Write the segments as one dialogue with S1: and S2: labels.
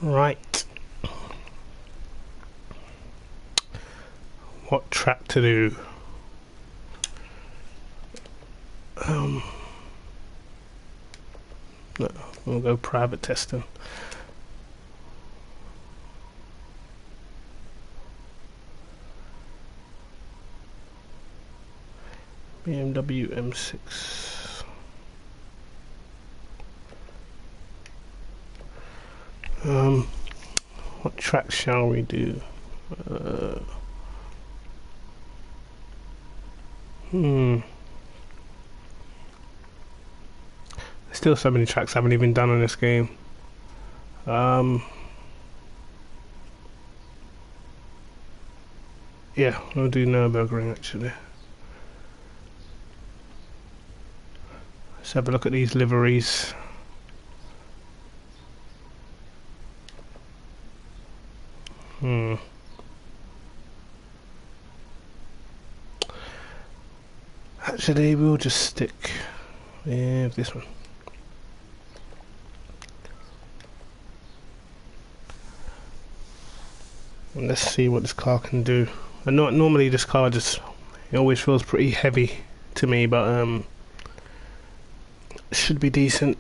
S1: Right. What track to do? No, we'll go private testing. BMW M6. What track shall we do? Still so many tracks I haven't even done on this game. Yeah, we'll do Nürburgring actually. Let's have a look at these liveries. Actually, we'll just stick with this one. And let's see what this car can do. And normally this car it always feels pretty heavy to me, but it should be decent.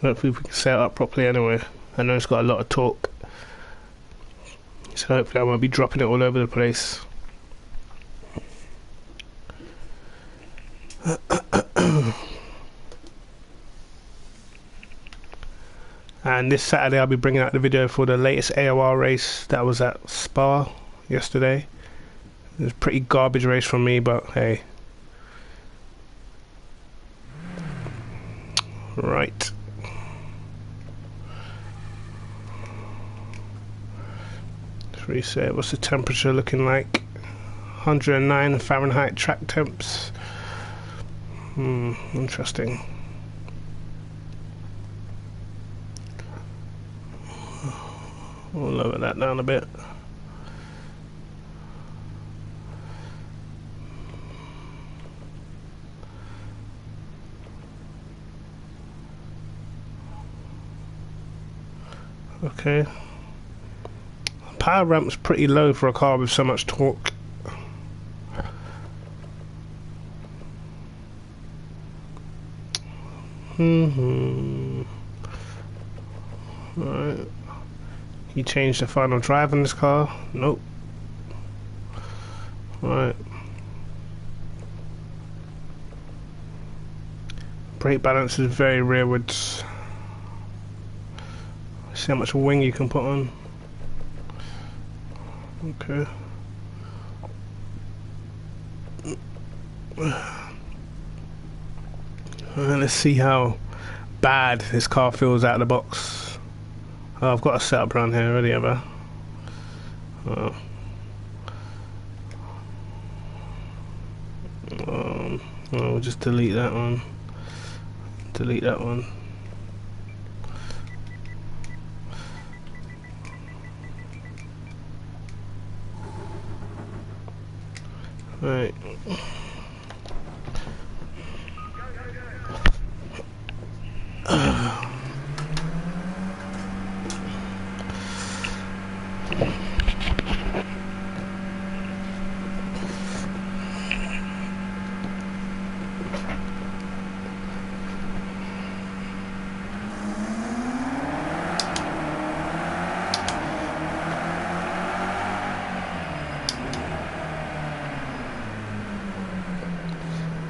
S1: Hopefully we can set it up properly anyway. I know it's got a lot of torque, so hopefully I won't be dropping it all over the place. And this Saturday I'll be bringing out the video for the latest AOR race that was at Spa yesterday. It was a pretty garbage race from me, but hey. Right. Let's reset. What's the temperature looking like? 109 Fahrenheit track temps. Interesting. We'll lower that down a bit. Okay. Power ramp's pretty low for a car with so much torque. Right. You changed the final drive on this car? Nope. Right. Brake balance is very rearwards. See how much wing you can put on. Okay. Let's see how bad this car feels out of the box. Oh, I've got a setup around here already, have I? Oh. We'll just delete that one. Delete that one. Right.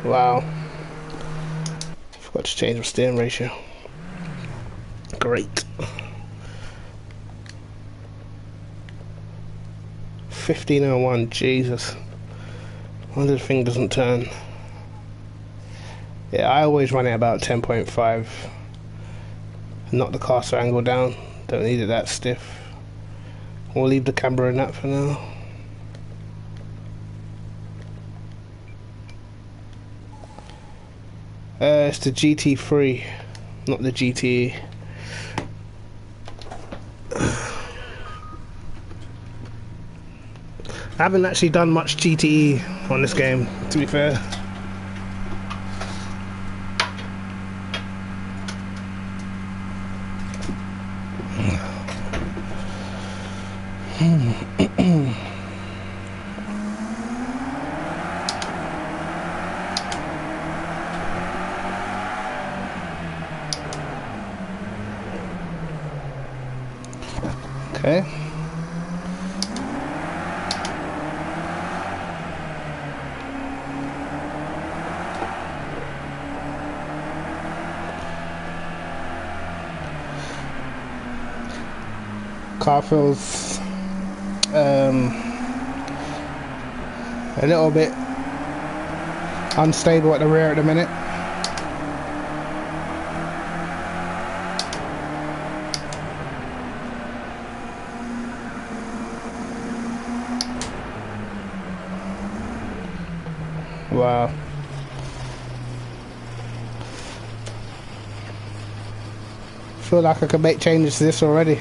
S1: Wow. Forgot to change my steering ratio. Great. 1501, Jesus. Wonder the thing doesn't turn. Yeah, I always run it about 10.5. Knock the caster angle down. Don't need it that stiff. We'll leave the camber in that for now. It's the GT3, not the GTE. I haven't actually done much GTE on this game, to be fair. Okay. Car feels a little bit unstable at the rear at the minute. Wow. Feel like I could make changes to this already.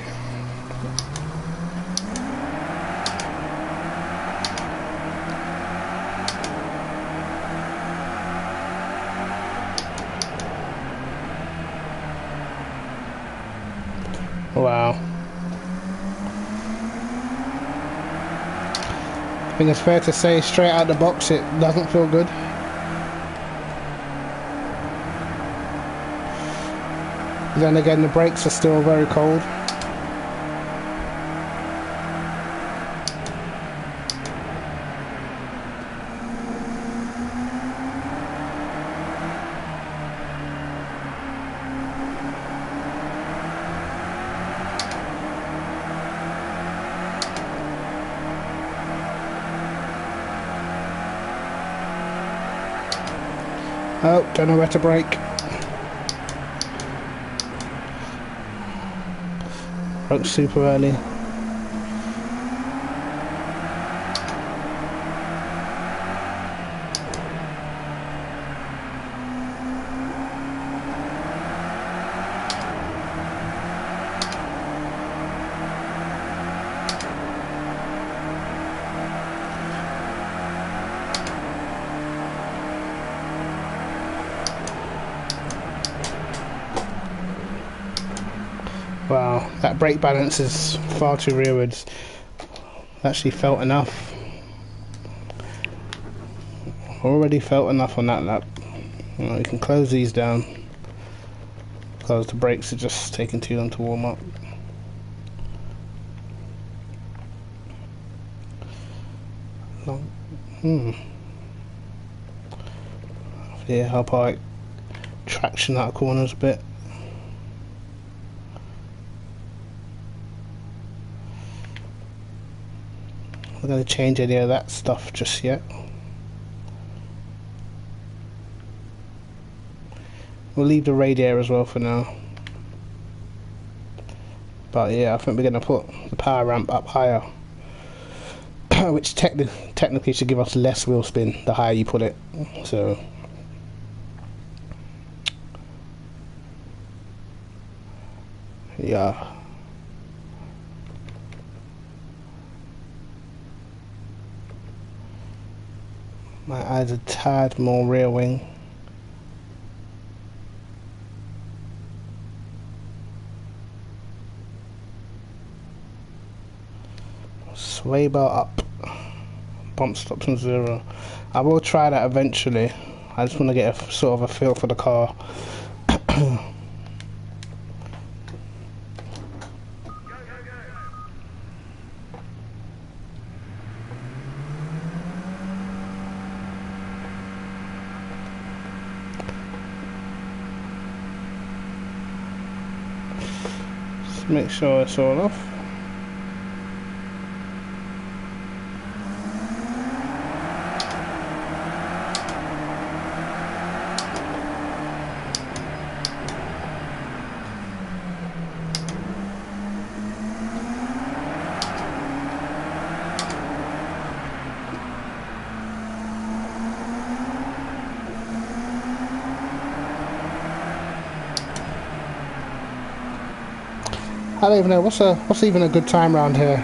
S1: Wow. I think it's fair to say straight out the box it doesn't feel good. Then again, the brakes are still very cold. Oh, don't know where to brake. Broke super early. Wow, that brake balance is far too rearwards. Actually felt enough. Already felt enough on that lap. Well, you can close these down because the brakes are just taking too long to warm up. Yeah, help out traction out of corners a bit. I'm not going to change any of that stuff just yet. We'll leave the radiator as well for now. But yeah, I think we're going to put the power ramp up higher, which technically should give us less wheel spin the higher you put it. So yeah. Might add a tad more rear wing. Sway bar up. Bump stops on 0. I will try that eventually. I just want to get a sort of a feel for the car. Just make sure it's all off. I don't even know what's even a good time around here.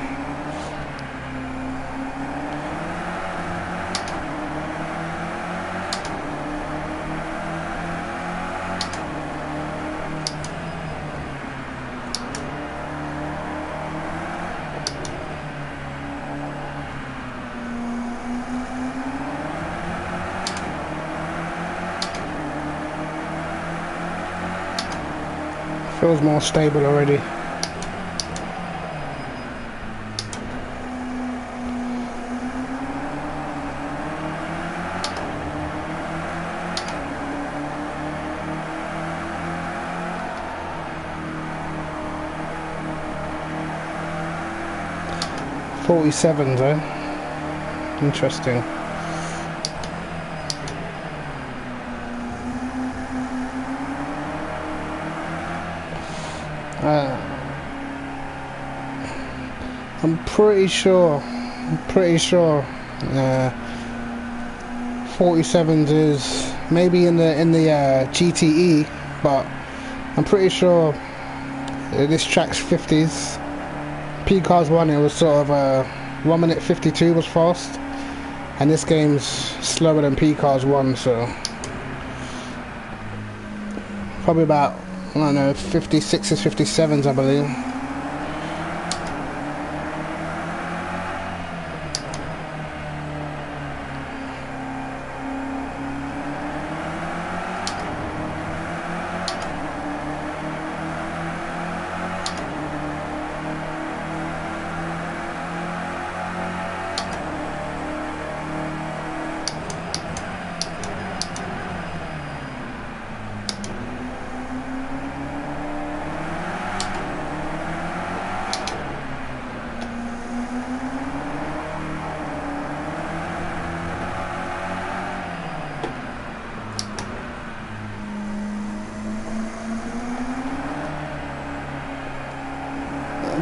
S1: Feels more stable already. .47 though. Interesting. I'm pretty sure 47s is maybe in the GTE, but I'm pretty sure this track's 50s. P Cars 1, it was sort of 1 minute 52 was fast, and this game's slower than P Cars 1, so probably about, I don't know, 56s, 57s I believe.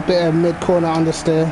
S1: Bit of mid-corner understeer.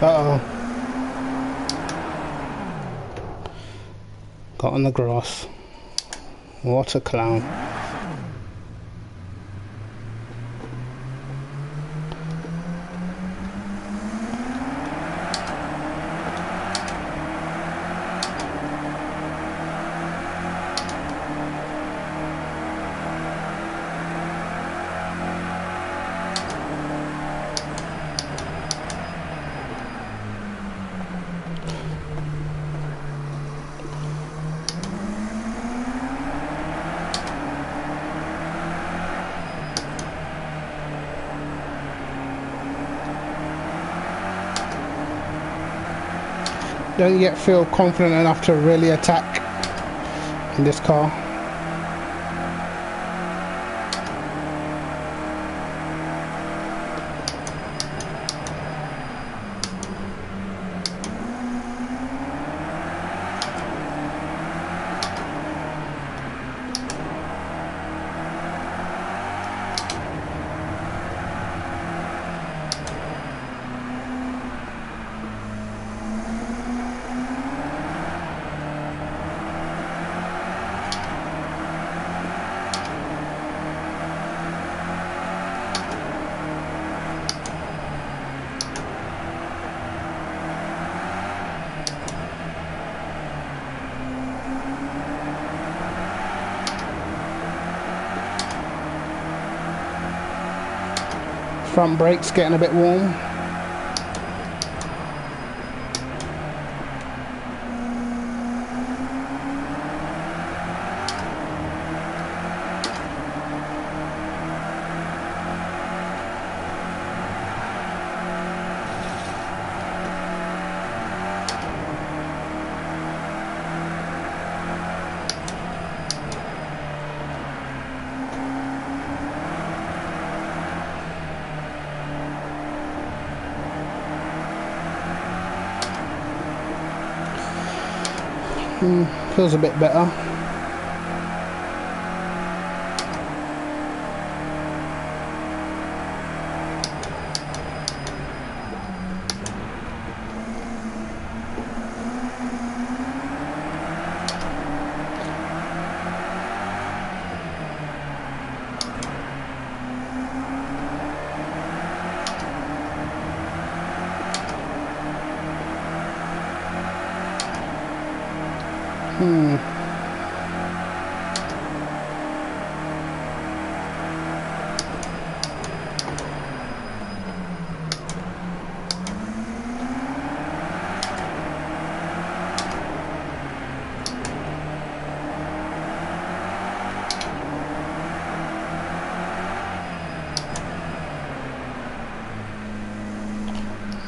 S1: Uh-oh. Got on the grass. What a clown. Don't yet feel confident enough to really attack in this car. Front brakes getting a bit warm. Feels a bit better.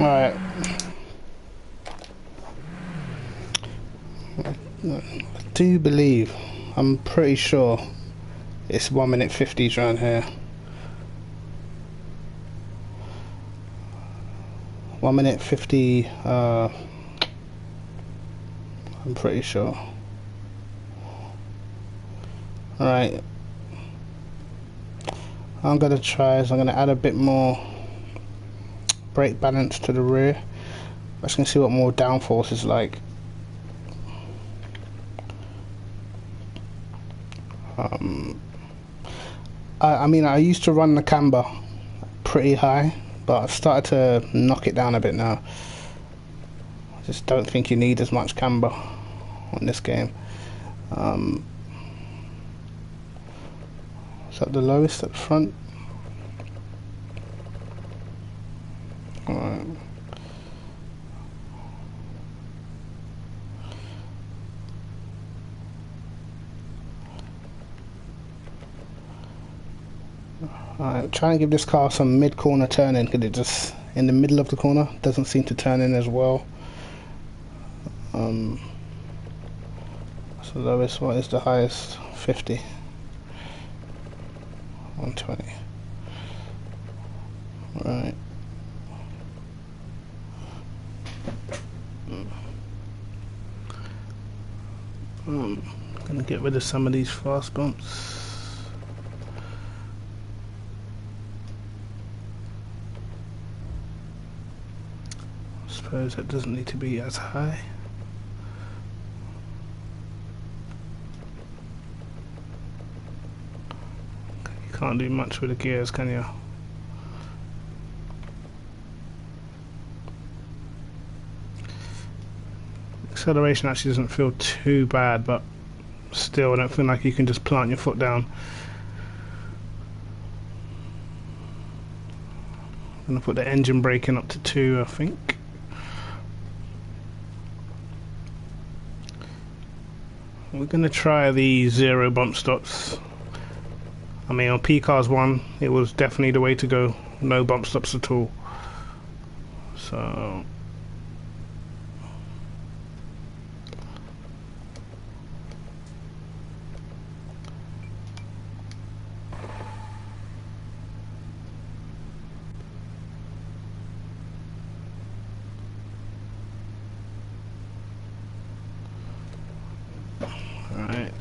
S1: Alright. I do believe, I'm pretty sure it's 1 minute 50s around here. 1 minute 50, I'm pretty sure. Alright. I'm gonna try is I'm gonna add a bit more brake balance to the rear. I'm just gonna see what more downforce is like. I mean, I used to run the camber pretty high, but I've started to knock it down a bit now. I just don't think you need as much camber on this game. Is that the lowest at the front? Alright. Alright, try and give this car some mid-corner turning, because it just, in the middle of the corner, doesn't seem to turn in as well. So lowest, what is the highest? 50. 120. Right. Gonna get rid of some of these fast bumps. I suppose that doesn't need to be as high. You can't do much with the gears, can you? Acceleration actually doesn't feel too bad, but still I don't feel like you can just plant your foot down. I'm going to put the engine braking up to 2, I think. We're going to try the 0 bump stops. I mean, on P-Cars 1 it was definitely the way to go, no bump stops at all. So alright.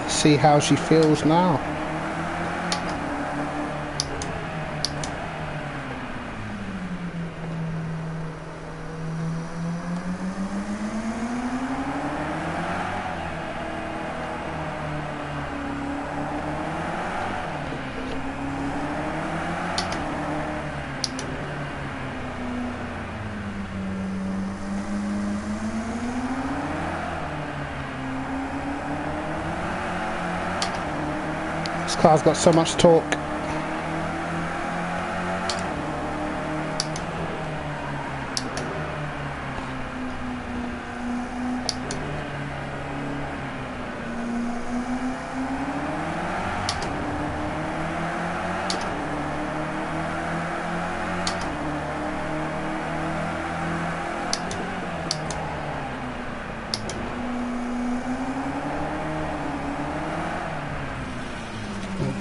S1: See how she feels now. This car's got so much torque.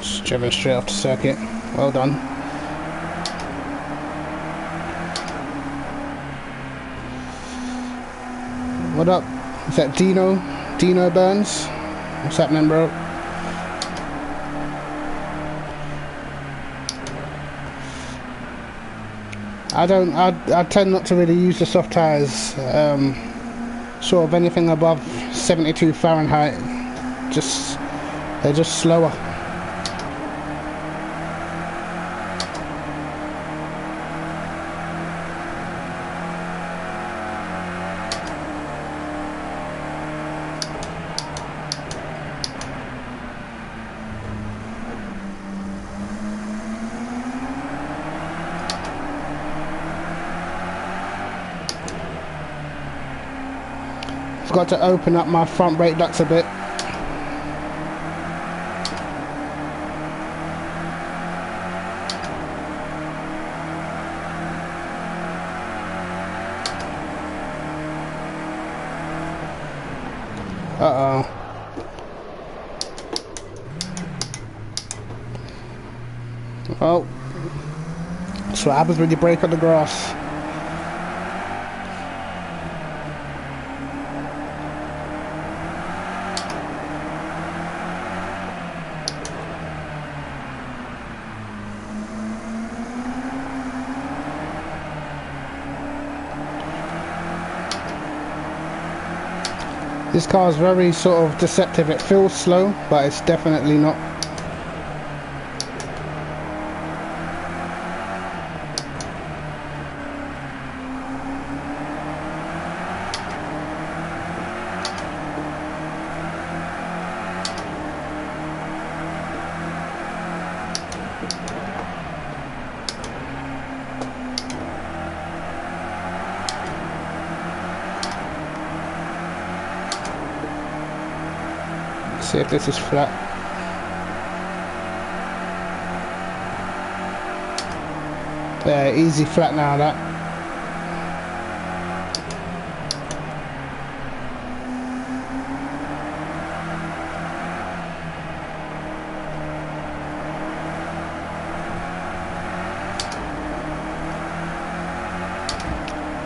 S1: Just driven straight off the circuit. Well done. What up? Is that Dino? Dino Burns? What's happening, bro? I tend not to really use the soft tyres. Sort of anything above 72 Fahrenheit, they're just slower. Got to open up my front brake ducts a bit. Uh-oh. Oh. That's what happens when you brake on the grass. This car is very sort of deceptive. It feels slow, but it's definitely not. See if this is flat. Yeah, easy flat now, that.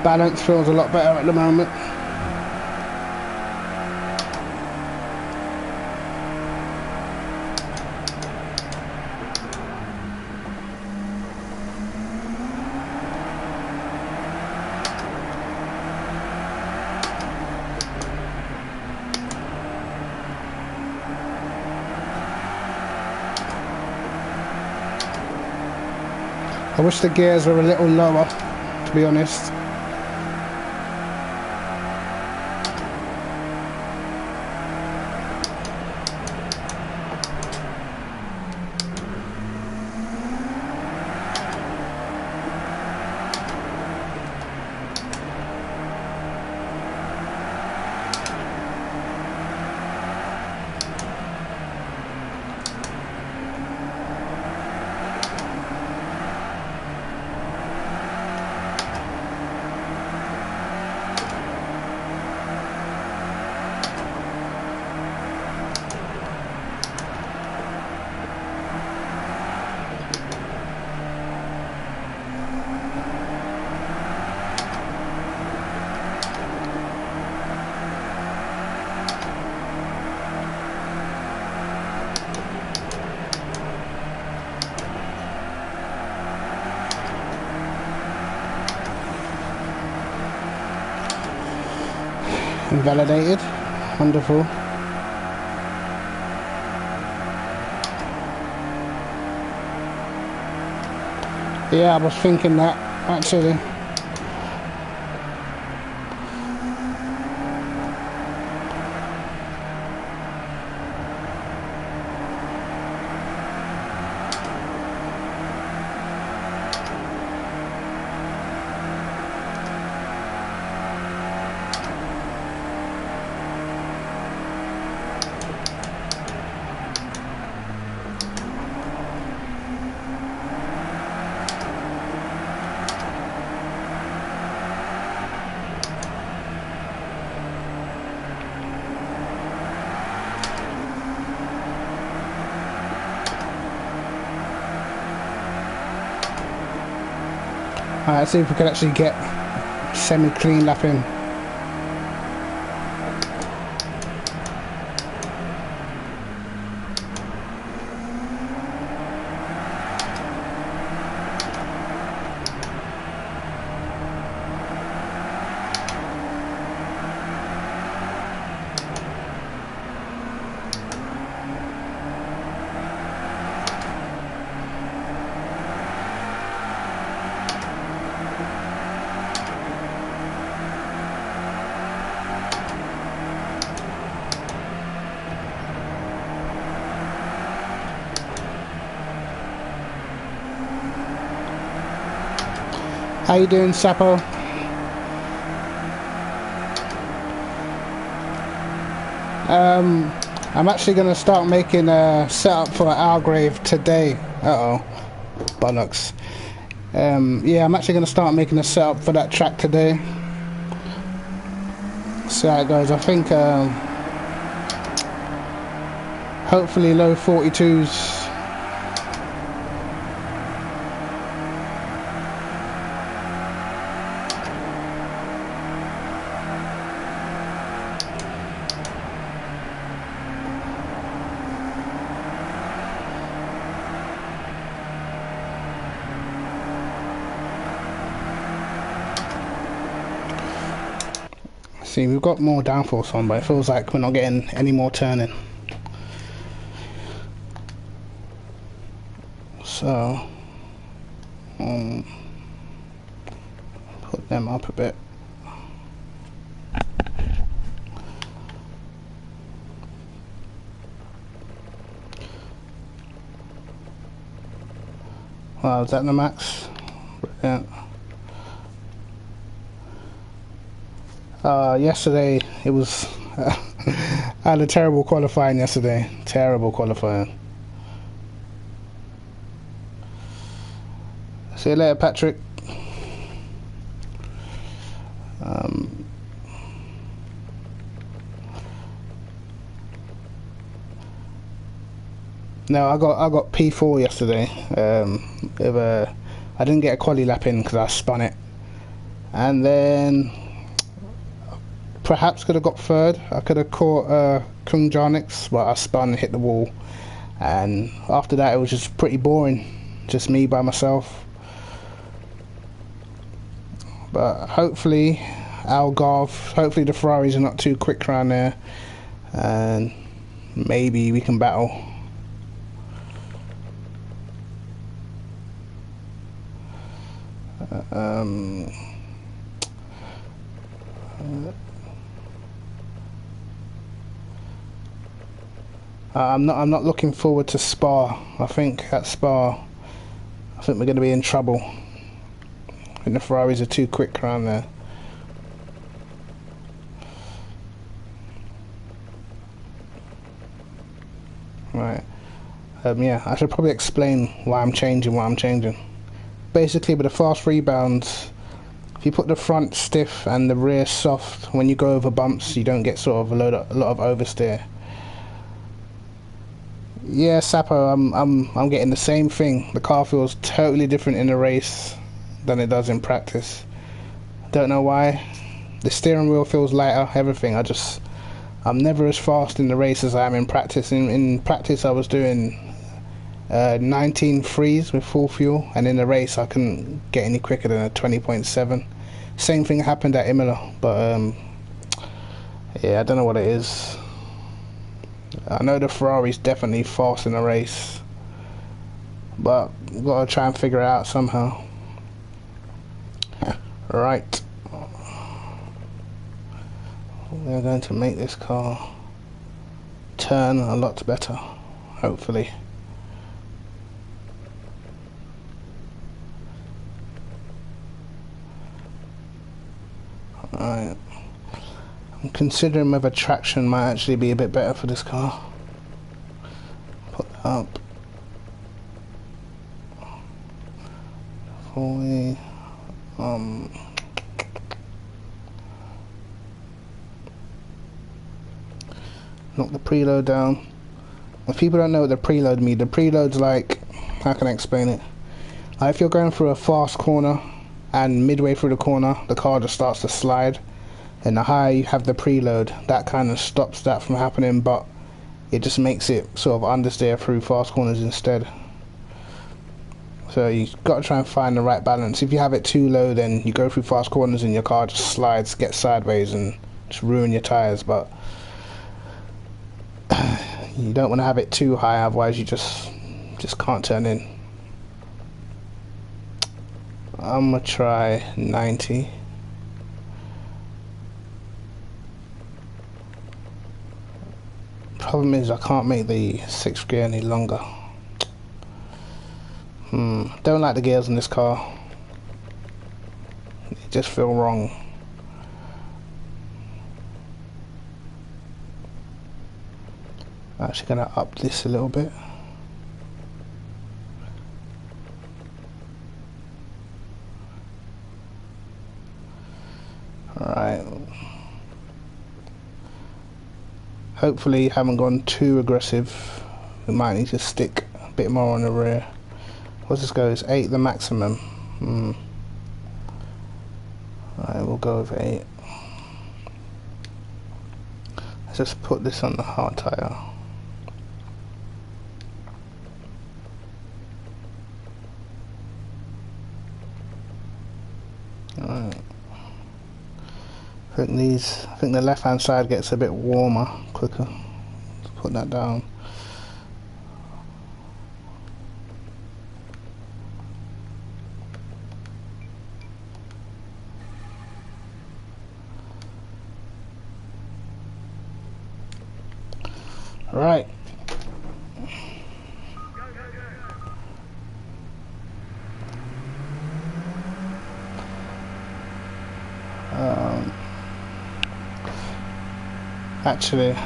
S1: Balance feels a lot better at the moment. I wish the gears were a little lower, to be honest. Invalidated. Wonderful. Yeah, I was thinking that, actually. Let's see if we can actually get semi-clean lapping. How you doing, Sapo? I'm actually going to start making a setup for Algrave today. Uh-oh. Bollocks. Yeah, I'm actually going to start making a setup for that track today. See how it goes. I think hopefully low 42s. See, we've got more downforce on, but it feels like we're not getting any more turning. So, put them up a bit. Wow, is that the max? Brilliant. Yesterday it was I had a terrible qualifying yesterday. Terrible qualifying. See you later, Patrick. No, I got P4 yesterday. I didn't get a quali lap in because I spun it, and then perhaps could have got third. I could have caught Kung Jarnix, but I spun, hit the wall, and after that it was just pretty boring, just me by myself. But hopefully hopefully the Ferraris are not too quick around there, and maybe we can battle. I'm not looking forward to Spa. I think at Spa, I think we're going to be in trouble. I think the Ferraris are too quick around there. Right. Yeah, I should probably explain why I'm changing what I'm changing. Basically, with the fast rebounds, if you put the front stiff and the rear soft, when you go over bumps, you don't get sort of a lot of oversteer. Yeah, Sapo, I'm getting the same thing. The car feels totally different in the race than it does in practice. Don't know why. The steering wheel feels lighter, everything. I'm never as fast in the race as I am in practice. In practice, I was doing 19 threes with full fuel, and in the race, I couldn't get any quicker than a 20.7. Same thing happened at Imola, but yeah, I don't know what it is. I know the Ferrari's definitely fast in the race, but we've got to try and figure it out somehow. Right. We're going to make this car turn a lot better, hopefully. Alright. I'm considering whether traction might actually be a bit better for this car. Put that up. Fully. Knock the preload down. If people don't know what the preload means, the preload's like, how can I explain it? Like if you're going through a fast corner and midway through the corner the car just starts to slide, and the higher you have the preload, that kind of stops that from happening, but it just makes it sort of understeer through fast corners instead. So you've got to try and find the right balance. If you have it too low, then you go through fast corners and your car just slides, gets sideways, and just ruin your tyres. But you don't want to have it too high, otherwise you just can't turn in. I'm gonna try 90. Problem is I can't make the 6th gear any longer. Don't like the gears in this car. They just feel wrong. I'm actually gonna up this a little bit. Alright. Hopefully you haven't gone too aggressive. We might need to stick a bit more on the rear. What's this go? Is 8 the maximum? Alright, we'll go with 8. Let's just put this on the hard tyre. Alright. I think the left hand side gets a bit warmer quicker. Let's put that down. Right. Actually, I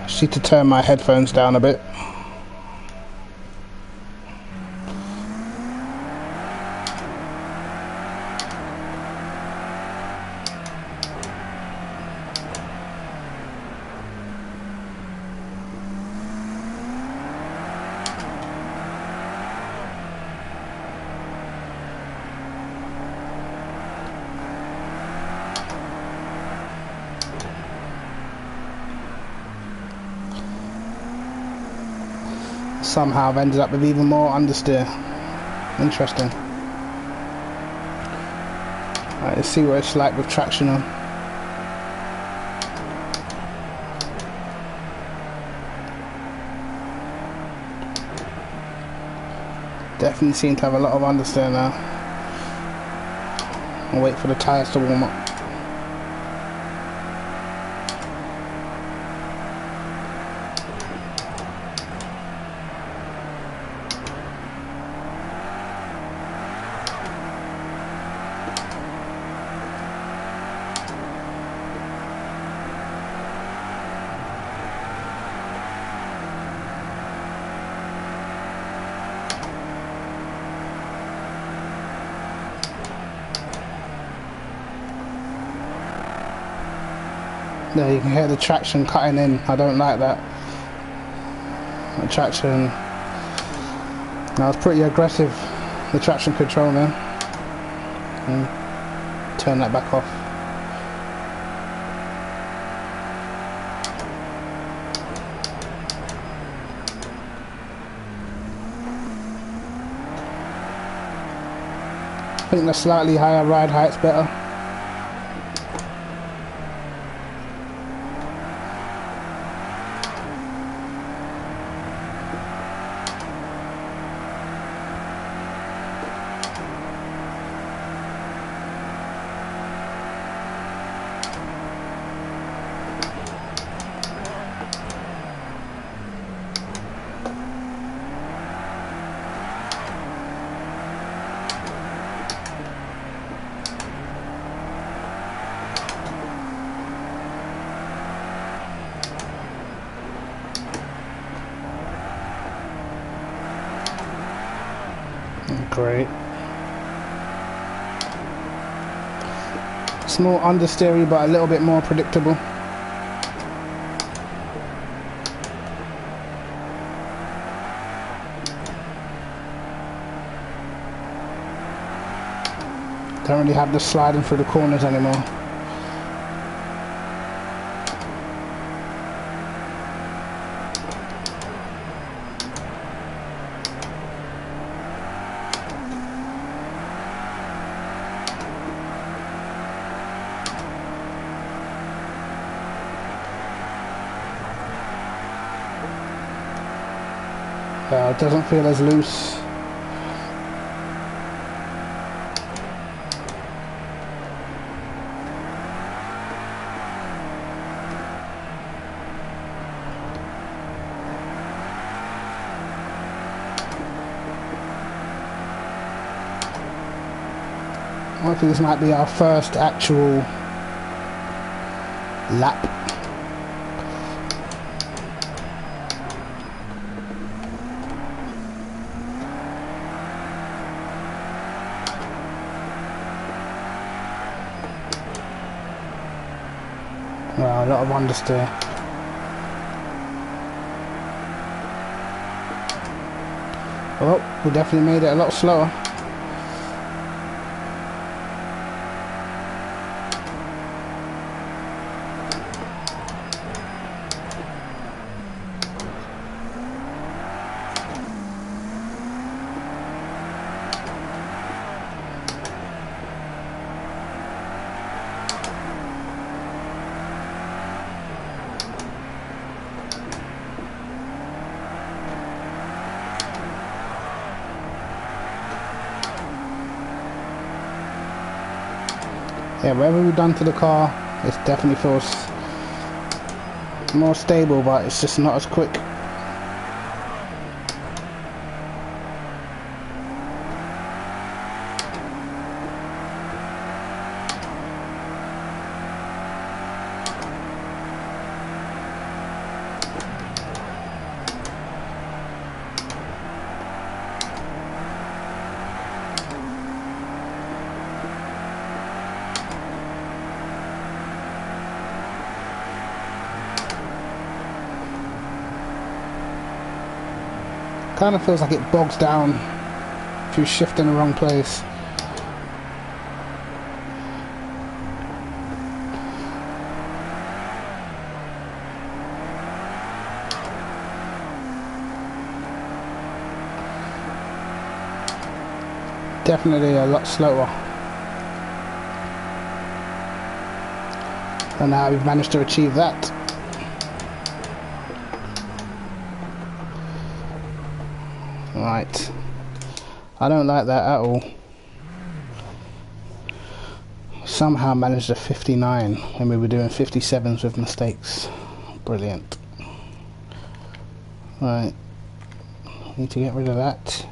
S1: just need to turn my headphones down a bit. Somehow I've ended up with even more understeer. Interesting. Alright, let's see what it's like with traction on. Definitely seem to have a lot of understeer now. I'll wait for the tyres to warm up. There you can hear the traction cutting in. I don't like that. The traction, that was pretty aggressive, the traction control there. Turn that back off. I think the slightly higher ride height's better. Great. It's more understeery but a little bit more predictable. Don't really have the sliding through the corners anymore. It doesn't feel as loose. I think this might be our first actual lap. Well, a lot of understeer. Oh, we definitely made it a lot slower. Yeah, whatever we've done to the car, it definitely feels more stable, but it's just not as quick. Kind of feels like it bogs down if you shift in the wrong place. Definitely a lot slower. And now we've managed to achieve that. Right, I don't like that at all. Somehow managed a 59 when we were doing 57s with mistakes. Brilliant. Right, need to get rid of that.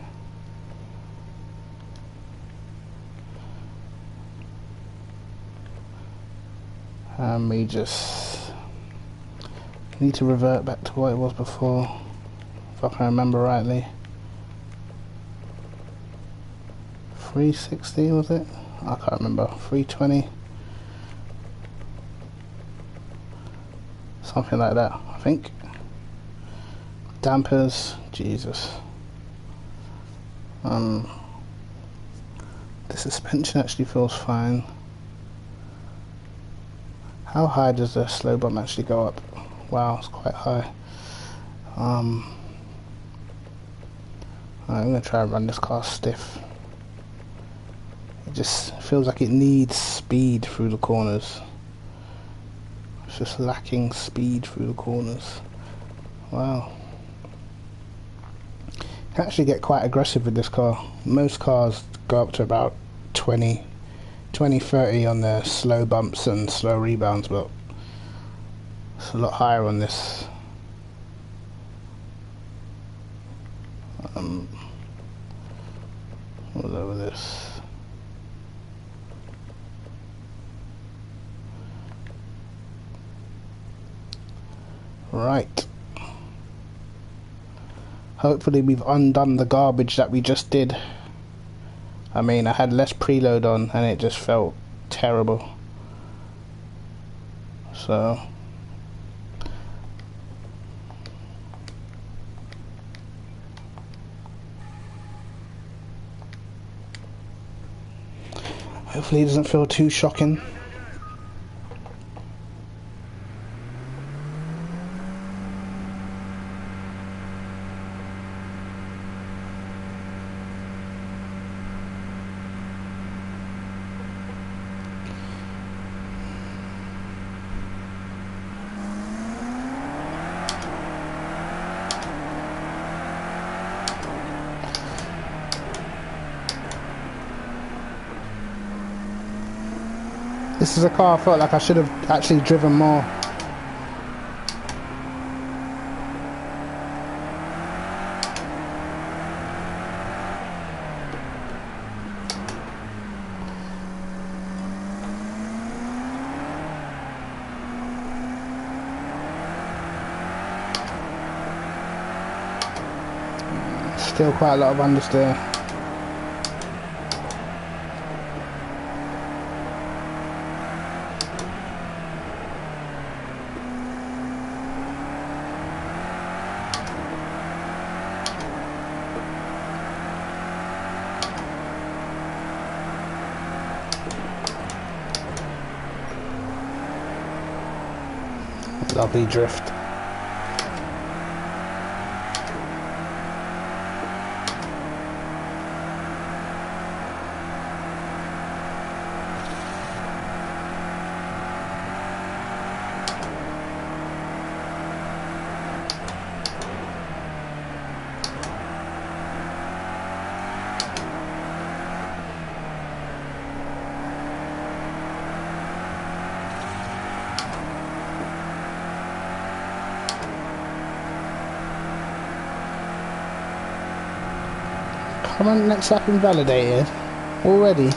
S1: And we just need to revert back to what it was before, if I can remember rightly. 360 was it? I can't remember. 320, something like that, I think. Dampers, Jesus. The suspension actually feels fine. How high does the slow bump actually go up? Wow, it's quite high. I'm gonna try and run this car stiff. It just feels like it needs speed through the corners. It's just lacking speed through the corners. Wow. You can actually get quite aggressive with this car. Most cars go up to about 20, 30 on the slow bumps and slow rebounds, but it's a lot higher on this. What's over this? Right. Hopefully we've undone the garbage that we just did. I mean, I had less preload on and it just felt terrible. So Hopefully it doesn't feel too shocking. This is a car I felt like I should have actually driven more. Still quite a lot of understeer. Lovely drift. Come on, next lap invalidated. Already.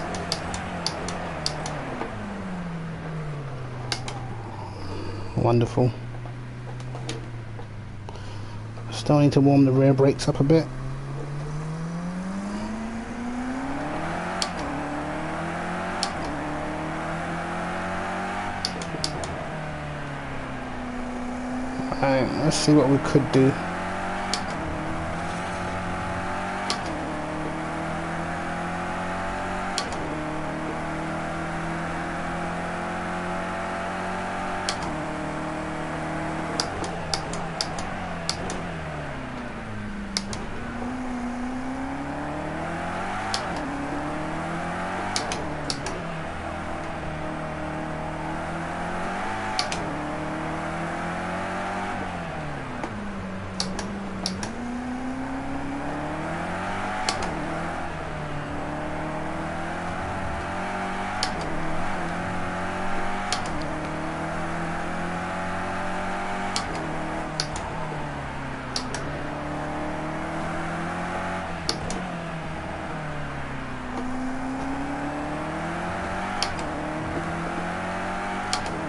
S1: Wonderful. Still need to warm the rear brakes up a bit. Alright, let's see what we could do.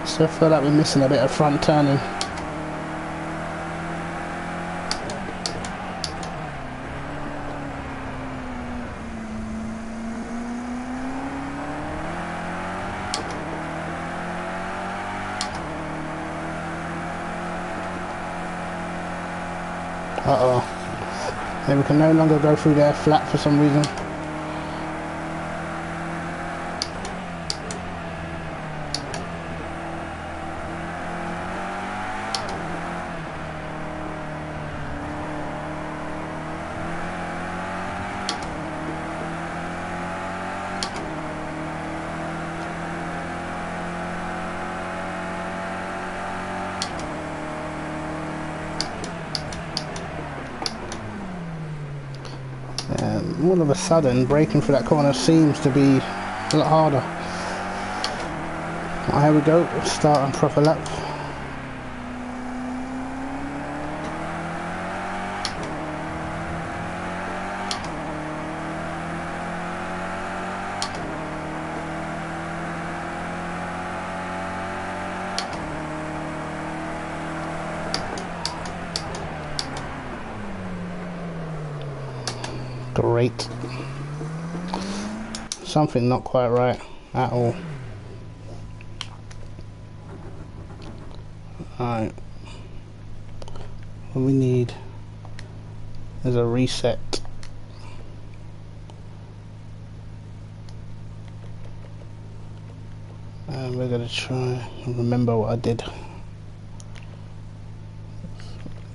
S1: So I feel like we're missing a bit of front turning. Uh-oh. Then we can no longer go through there flat for some reason. All of a sudden, braking through that corner seems to be a lot harder. Right, here we go, start on proper lap. Great. Something not quite right at all. Alright. What we need is a reset. And we're gonna try and remember what I did.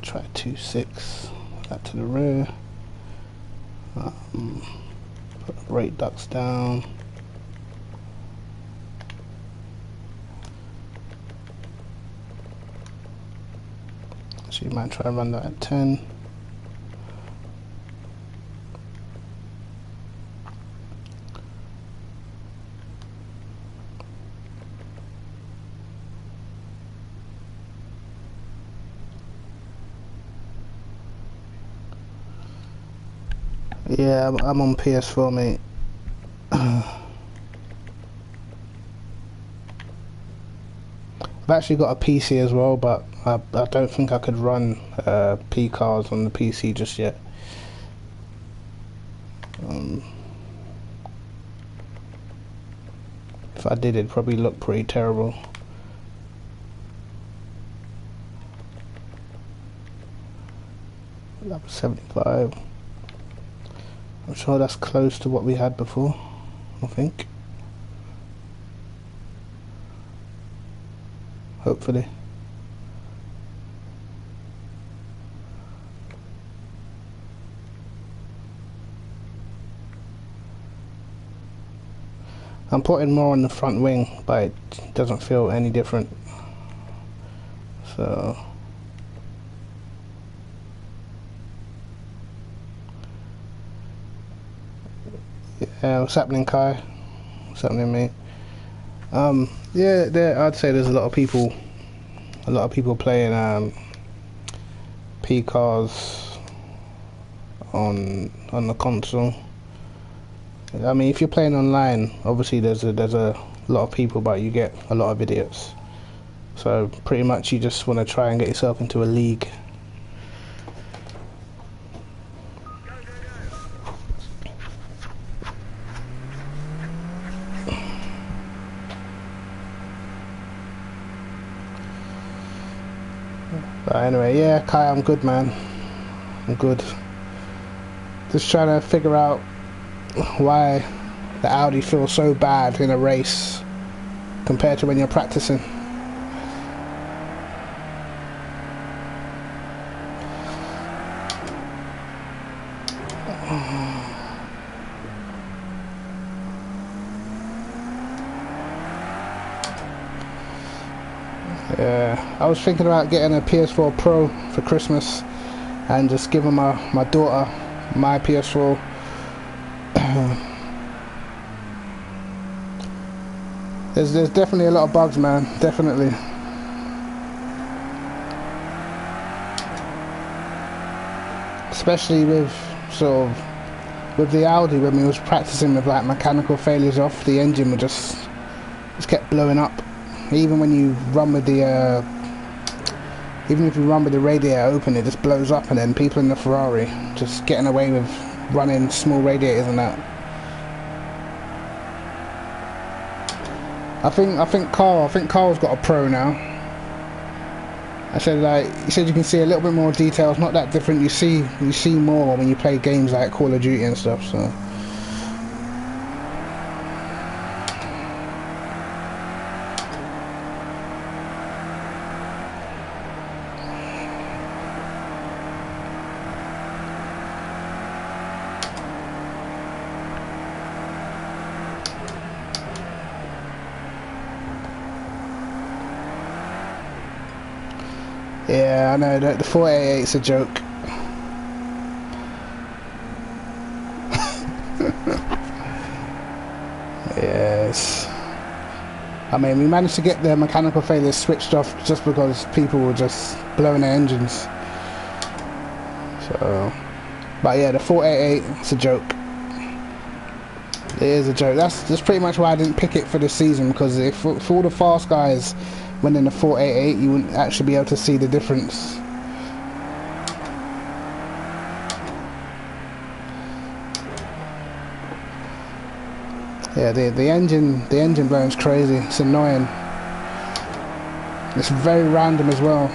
S1: Try 2.6, that to the rear. Put the brake ducts down. So you might try and run that at 10. Yeah, I'm on PS4, mate. I've actually got a PC as well, but I don't think I could run P cars on the PC just yet. If I did, it'd probably look pretty terrible. That was 75. I'm sure that's close to what we had before, I think. Hopefully. I'm putting more on the front wing, but it doesn't feel any different. So yeah, what's happening, Kai? What's happening, mate? Yeah, I'd say there's a lot of people playing P cars on the console. I mean, if you're playing online, obviously there's a lot of people, but you get a lot of idiots. So pretty much you just want to try and get yourself into a league. But anyway, yeah, Kai, I'm good, man. I'm good. Just trying to figure out why the Audi feels so bad in a race compared to when you're practicing. Yeah, I was thinking about getting a PS4 Pro for Christmas and just giving my daughter my PS4. There's definitely a lot of bugs, man. Definitely. Especially with with the Audi, when we was practicing with like mechanical failures off, the engine would just kept blowing up. Even when you run with the even if you run with the radiator open, it just blows up, and then people in the Ferrari just getting away with running small radiators and that. I think Carl's got a Pro now. I said, like, he said you can see a little bit more detail. It's not that different. You see more when you play games like Call of Duty and stuff. So yeah, I know that the 488's a joke. Yes. I mean, we managed to get the mechanical failures switched off just because people were just blowing their engines. So, but yeah, the 488, it's a joke. It is a joke. That's pretty much why I didn't pick it for this season, because if all the fast guys went in the 488, you wouldn't actually be able to see the difference. Yeah, the engine blowing's crazy. It's annoying. It's very random as well.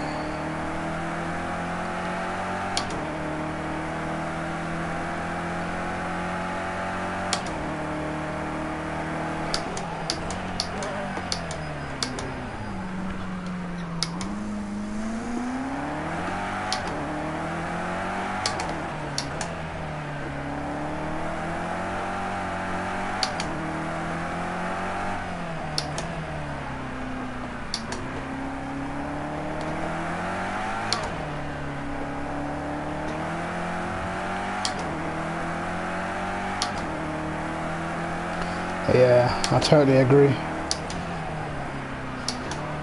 S1: Yeah, I totally agree.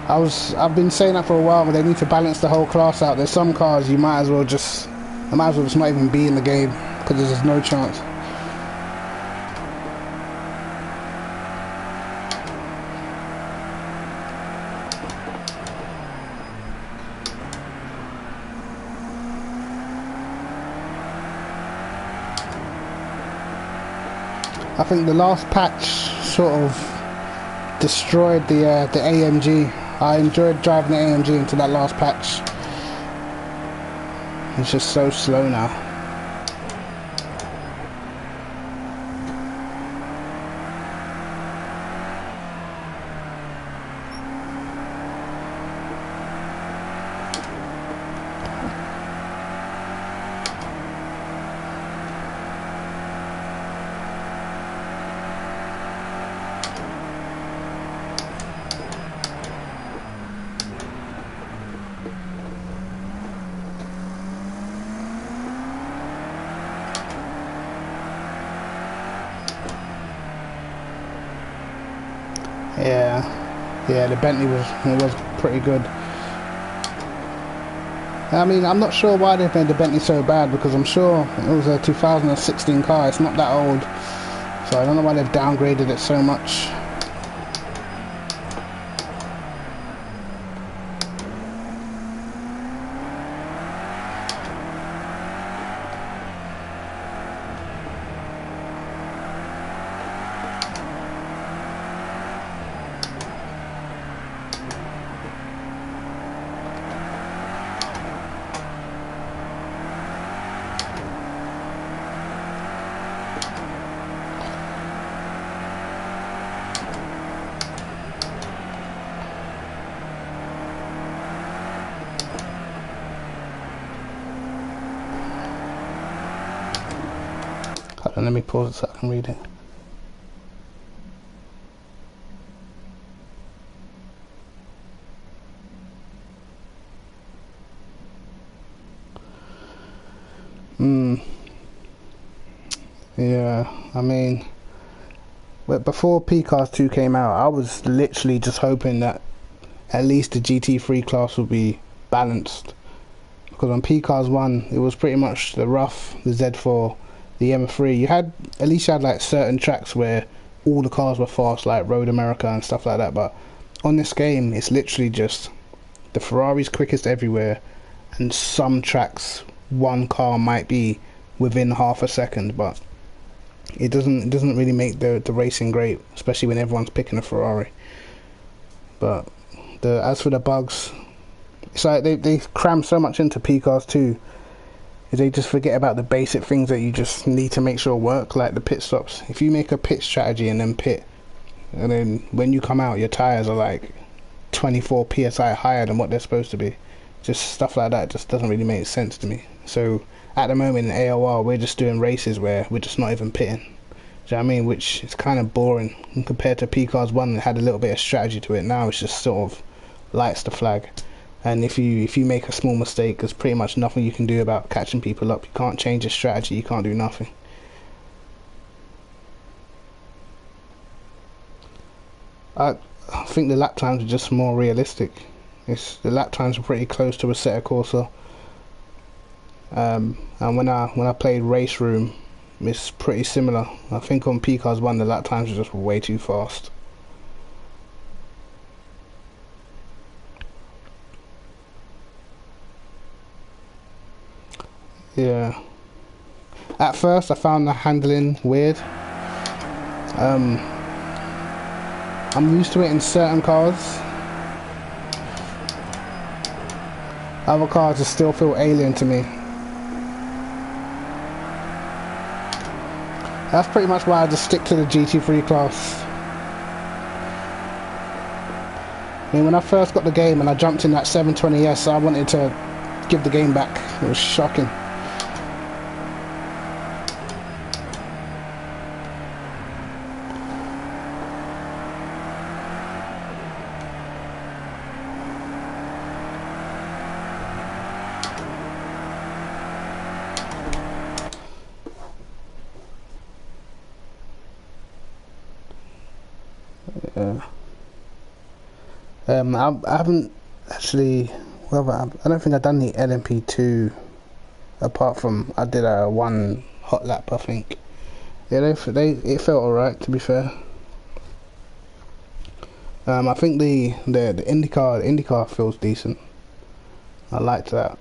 S1: I've been saying that for a while, but they need to balance the whole class out. There's some cars you might as well just not even be in the game because there's just no chance. I think the last patch sort of destroyed the AMG. I enjoyed driving the AMG until that last patch. It's just so slow now. Yeah, the Bentley was pretty good. I mean, I'm not sure why they've made the Bentley so bad, because I'm sure it was a 2016 car. It's not that old, so I don't know why they've downgraded it so much. Hold on, let me pause it so I can read it. Yeah, I mean, before P-Cars 2 came out, I was literally just hoping that at least the GT3 class would be balanced. Because on P-Cars 1, it was pretty much the rough, the Z4, the M3. At least you had like certain tracks where all the cars were fast, like Road America and stuff like that. But on this game, it's literally just the Ferrari's quickest everywhere, and some tracks one car might be within half a second, but it doesn't really make the racing great, especially when everyone's picking a Ferrari. But as for the bugs, it's like they cram so much into P-Cars 2, they just forget about the basic things that you just need to make sure work, like the pit stops. If you make a pit strategy and then pit, and then when you come out, your tires are like 24 psi higher than what they're supposed to be. Just stuff like that just doesn't really make sense to me. So at the moment in AOR, we're just doing races where we're just not even pitting. Do you know what I mean? Which is kind of boring compared to P-Cars 1 that had a little bit of strategy to it. Now it's just sort of lights the flag. And if you make a small mistake, there's pretty much nothing you can do about catching people up. You can't change your strategy, you can't do nothing. I think the lap times are just more realistic. The lap times are pretty close to a Assetto Corsa. And when I played Race Room, it's pretty similar. I think on P-Cars 1 the lap times are just way too fast. Yeah. At first I found the handling weird. I'm used to it in certain cars. Other cars just still feel alien to me. That's pretty much why I just stick to the GT3 class. I mean, when I first got the game and I jumped in that 720S, I wanted to give the game back. It was shocking. I haven't actually. Well, I don't think I've done the LMP2 apart from I did a one hot lap. I think. Yeah, it felt alright, to be fair. I think the IndyCar feels decent. I liked that.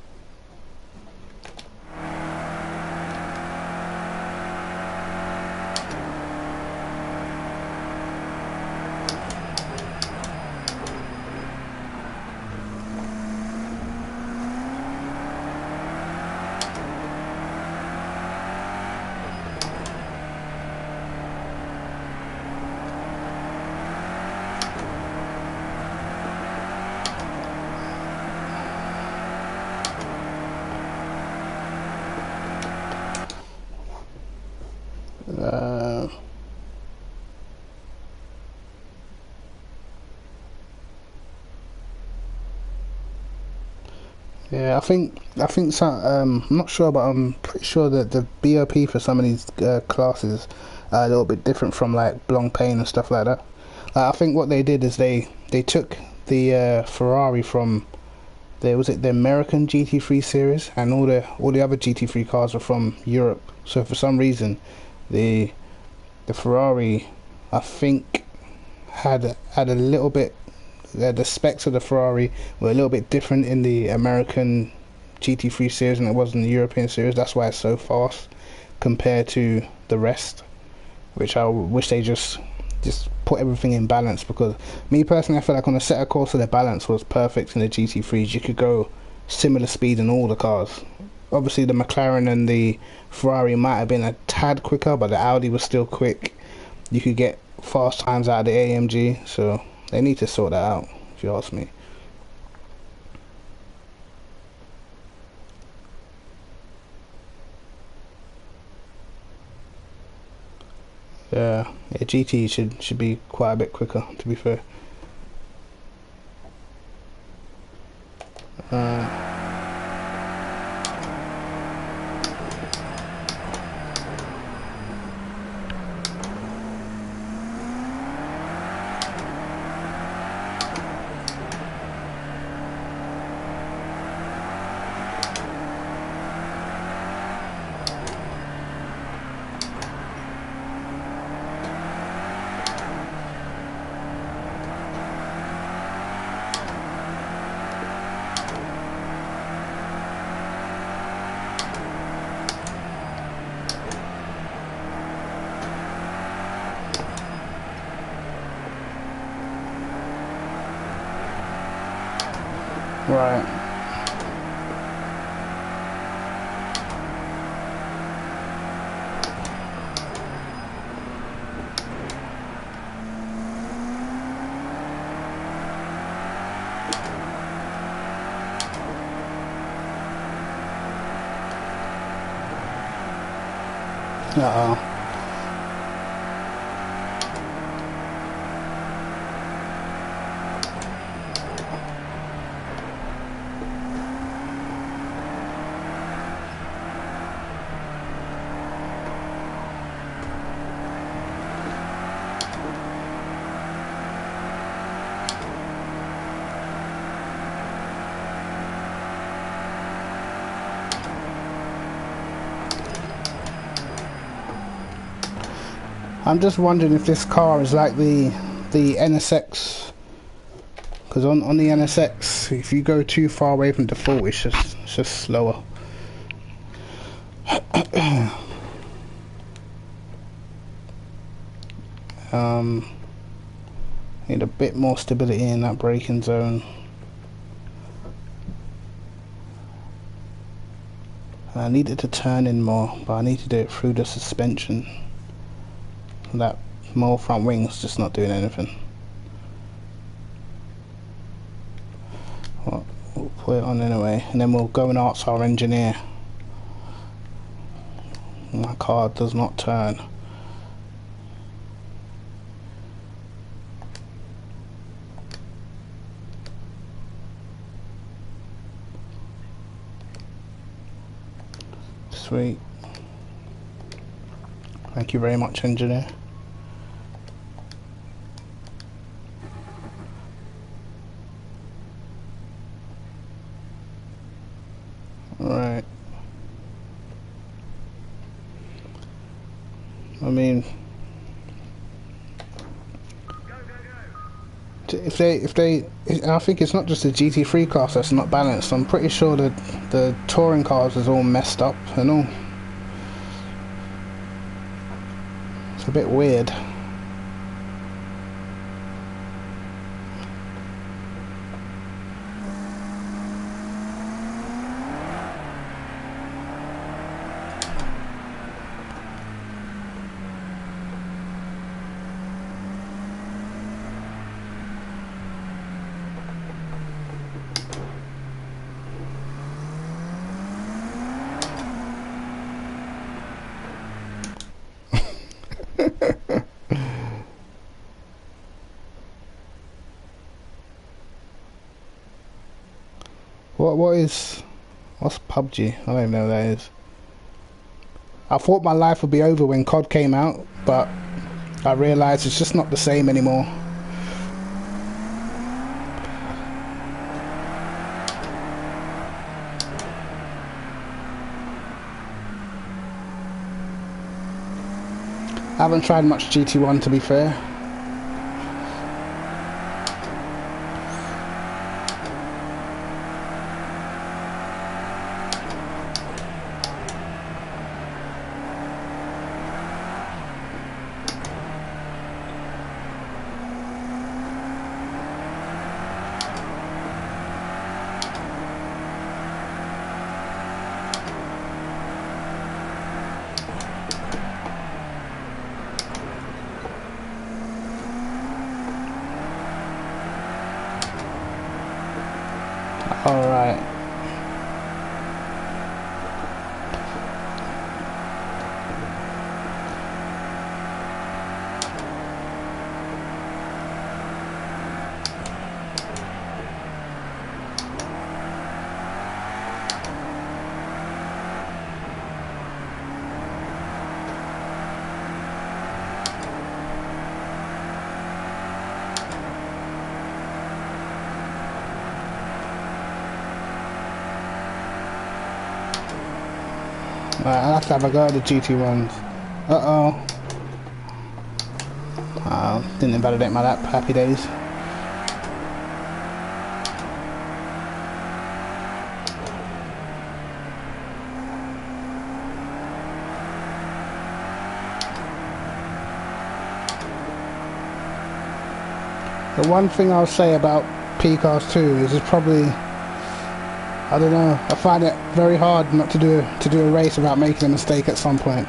S1: Uh, yeah, I think so. I'm not sure, but I'm pretty sure that the BOP for some of these classes are a little bit different from like Blancpain and stuff like that. I think what they did is they took the Ferrari from the American GT3 series, and all the other GT3 cars are from Europe. So for some reason, the the Ferrari, I think, had a little bit. The specs of the Ferrari were a little bit different in the American GT3 series than it was in the European series. That's why it's so fast compared to the rest. Which I wish they just put everything in balance, because me personally, I feel like on a set of course, the balance was perfect in the GT3s. You could go similar speed in all the cars. Obviously, the McLaren and the Ferrari might have been a tad quicker, but the Audi was still quick. You could get fast times out of the AMG, so they need to sort that out, if you ask me. Yeah, GT should be quite a bit quicker, to be fair. Uh, right. Uh-oh. I'm just wondering if this car is like the NSX, because on the NSX, if you go too far away from default, it's just slower. Need a bit more stability in that braking zone. I needed to turn in more, but I need to do it through the suspension. That more front wing's just not doing anything. Well, we'll put it on anyway, and then we'll go and ask our engineer. My car does not turn. Sweet. Thank you very much, engineer. I mean, I think it's not just the GT3 cars that's not balanced. I'm pretty sure that the touring cars is all messed up and all. It's a bit weird. What's PUBG? I don't even know what that is. I thought my life would be over when COD came out, but I realised it's just not the same anymore. I haven't tried much GT1 to be fair. Alright. I'll have to have a go at the GT1s. Uh-oh. Didn't invalidate my lap. Happy days. The one thing I'll say about P-Cars 2 is it's probably, I don't know, I find it very hard not to do a race without making a mistake at some point.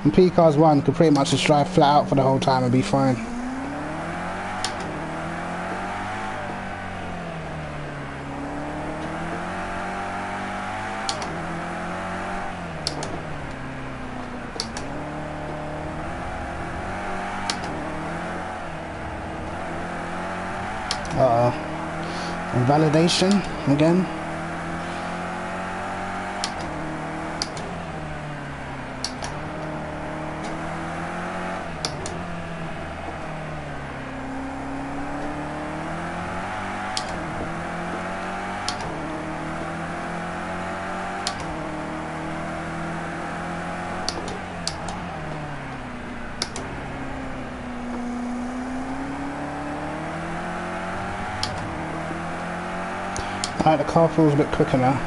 S1: And P-Cars 1 could pretty much just drive flat out for the whole time and be fine. Validation again. Alright, the car feels a bit quicker now.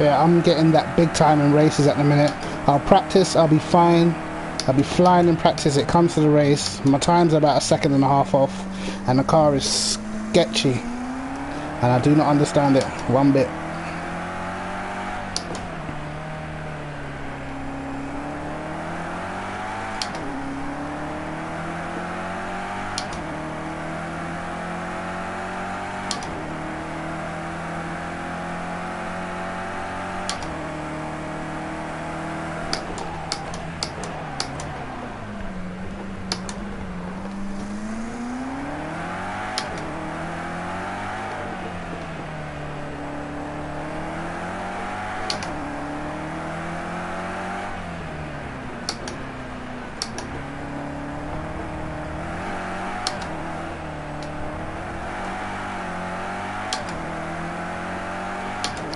S1: Yeah, I'm getting that big time in races at the minute. I'll practice, I'll be fine. I'll be flying in practice. It comes to the race, my time's about 1.5 seconds off, and the car is sketchy. And I do not understand it one bit.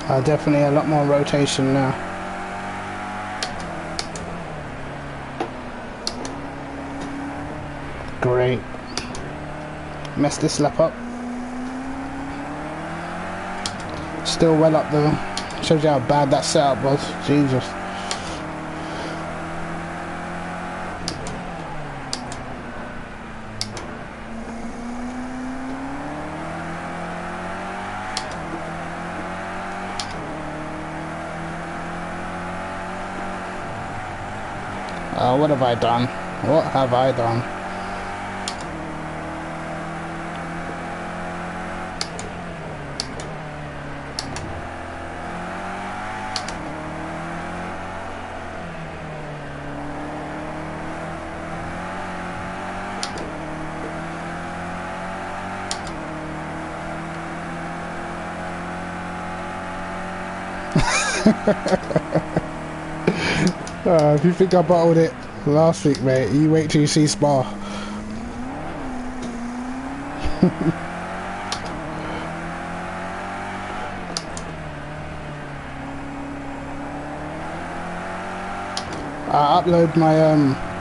S1: Definitely a lot more rotation now. Great. Messed this lap up. Still well up though. Shows you how bad that setup was. Jesus. What have I done? What have I done? If you think I bottled it last week, mate, you wait till you see Spa. I upload my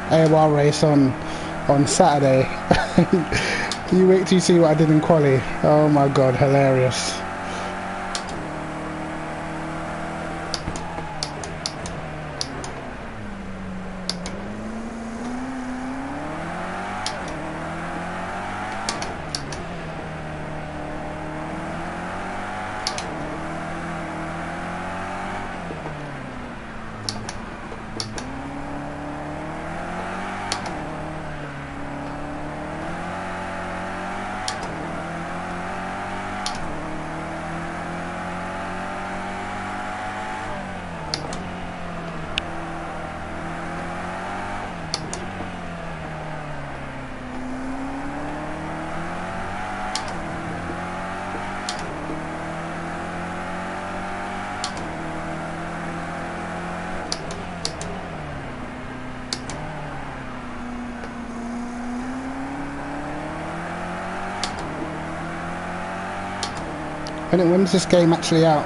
S1: AOR race on Saturday. You wait till you see what I did in quali. Oh my god, hilarious. When's this game actually out?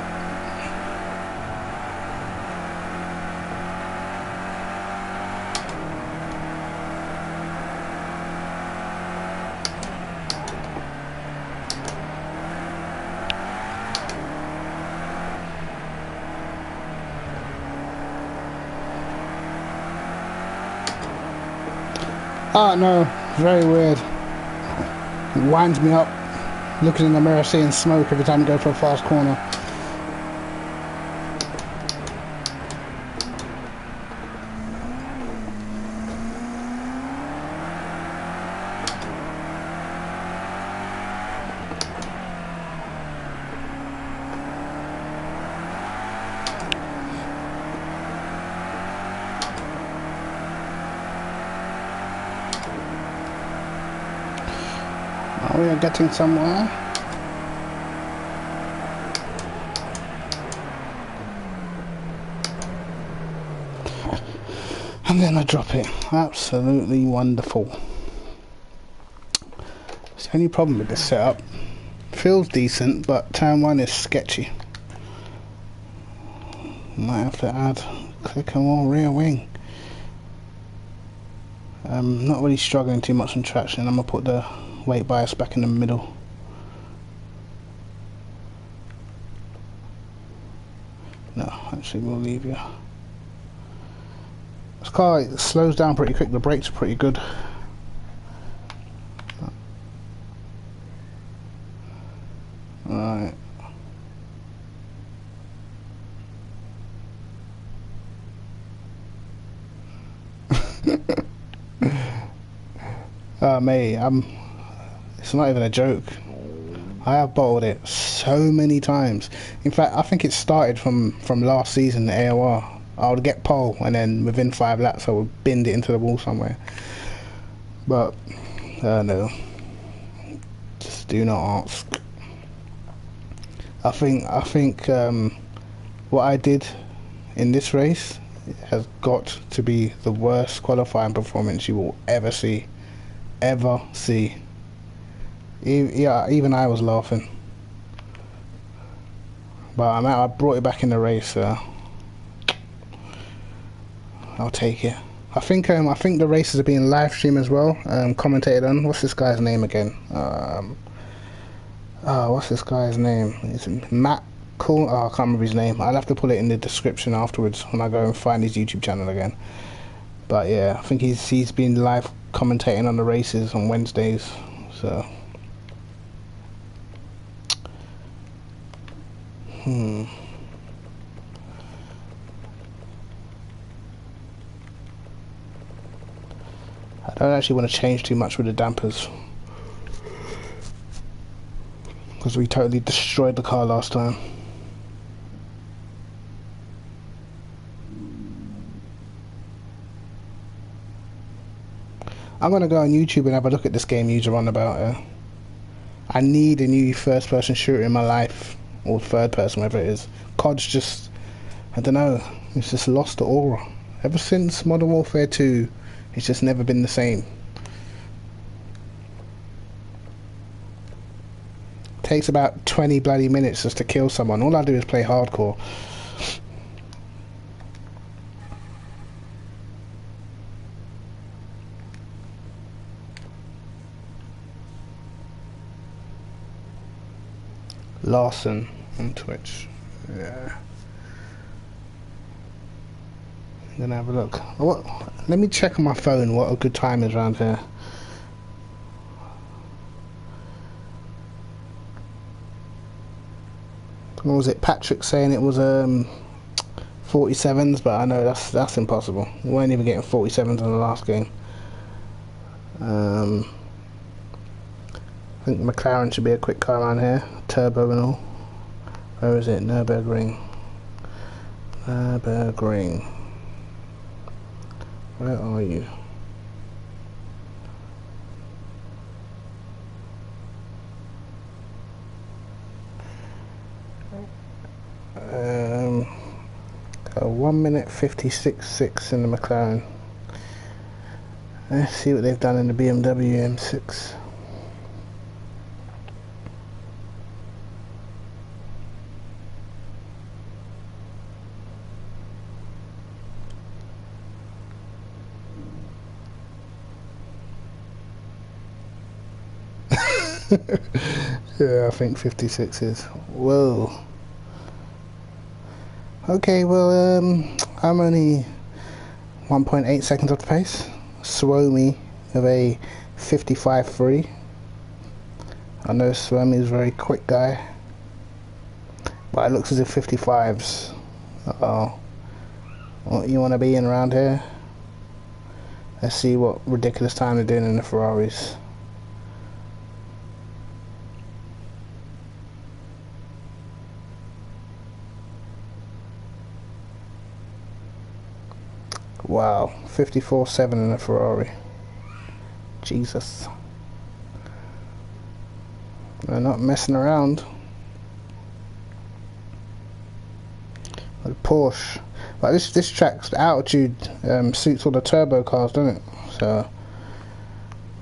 S1: Oh no, very weird. It winds me up. Looking in the mirror, seeing smoke every time you go for a fast corner. We are getting somewhere. And then I drop it. Absolutely wonderful. It's the only problem with this setup. Feels decent, but turn one is sketchy. Might have to add clicker more rear wing. I'm not really struggling too much on traction. I'm gonna put the weight bias back in the middle. No, actually we'll leave you. This car, it slows down pretty quick, the brakes are pretty good. Alright. Mate, it's not even a joke. I have bottled it so many times. In fact, I think it started from last season, the AOR. I would get pole, and then within 5 laps I would bend it into the wall somewhere. But, no. Just do not ask. I think what I did in this race has got to be the worst qualifying performance you will ever see. Ever see. Yeah, even I was laughing. But I brought it back in the race, so I'll take it. I think the races are being live streamed as well, commentated on. What's this guy's name again? What's this guy's name? It's Matt Cool. Oh, I can't remember his name. I'll have to put it in the description afterwards when I go and find his YouTube channel again. But yeah, I think he's been live commentating on the races on Wednesdays. So I don't actually want to change too much with the dampers, because we totally destroyed the car last time. I'm going to go on YouTube and have a look at this game you're on about. I need a new first-person shooter in my life, or third-person, whatever it is. COD's just, I don't know, it's just lost the aura. Ever since Modern Warfare 2, it's just never been the same. Takes about 20 bloody minutes just to kill someone. All I do is play hardcore. Larson on Twitch. Yeah. I'm gonna have a look. Let me check on my phone what a good time is around here. What was it? Patrick saying it was 47s, but I know that's impossible. We weren't even getting 47s in the last game. I think McLaren should be a quick car around here, turbo and all. Where is it? Nürburgring. Nürburgring. Where are you? A 1 minute 56.6 in the McLaren. Let's see what they've done in the BMW M6. Yeah, I think 56 is. Whoa. Okay, well, I'm only 1.8 seconds off the pace. Suomi of a 55.3. I know Suomi is a very quick guy, but it looks as if 55s. Uh-oh. What you want to be in around here? Let's see what ridiculous time they're doing in the Ferraris. Wow, 54.7 in a Ferrari. Jesus. They're not messing around. But Porsche. Like this track's altitude suits all the turbo cars, doesn't it? So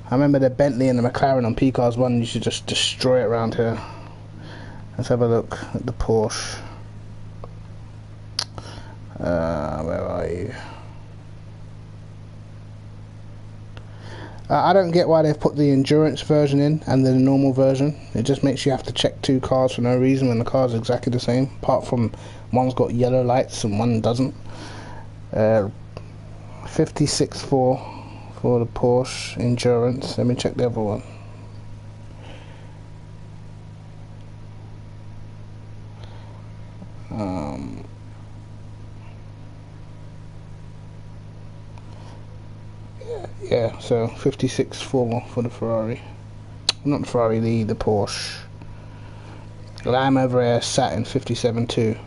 S1: I remember the Bentley and the McLaren on P-Cars 1, you should just destroy it around here. Let's have a look at the Porsche. Where are you? I don't get why they've put the endurance version in and the normal version. It just makes you have to check two cars for no reason when the car's exactly the same, apart from one's got yellow lights and one doesn't. 56.4 for the Porsche endurance. Let me check the other one. Yeah, so 56.4 for the Ferrari. Not the Ferrari, the Porsche. Well, I'm over here sat in 57.2.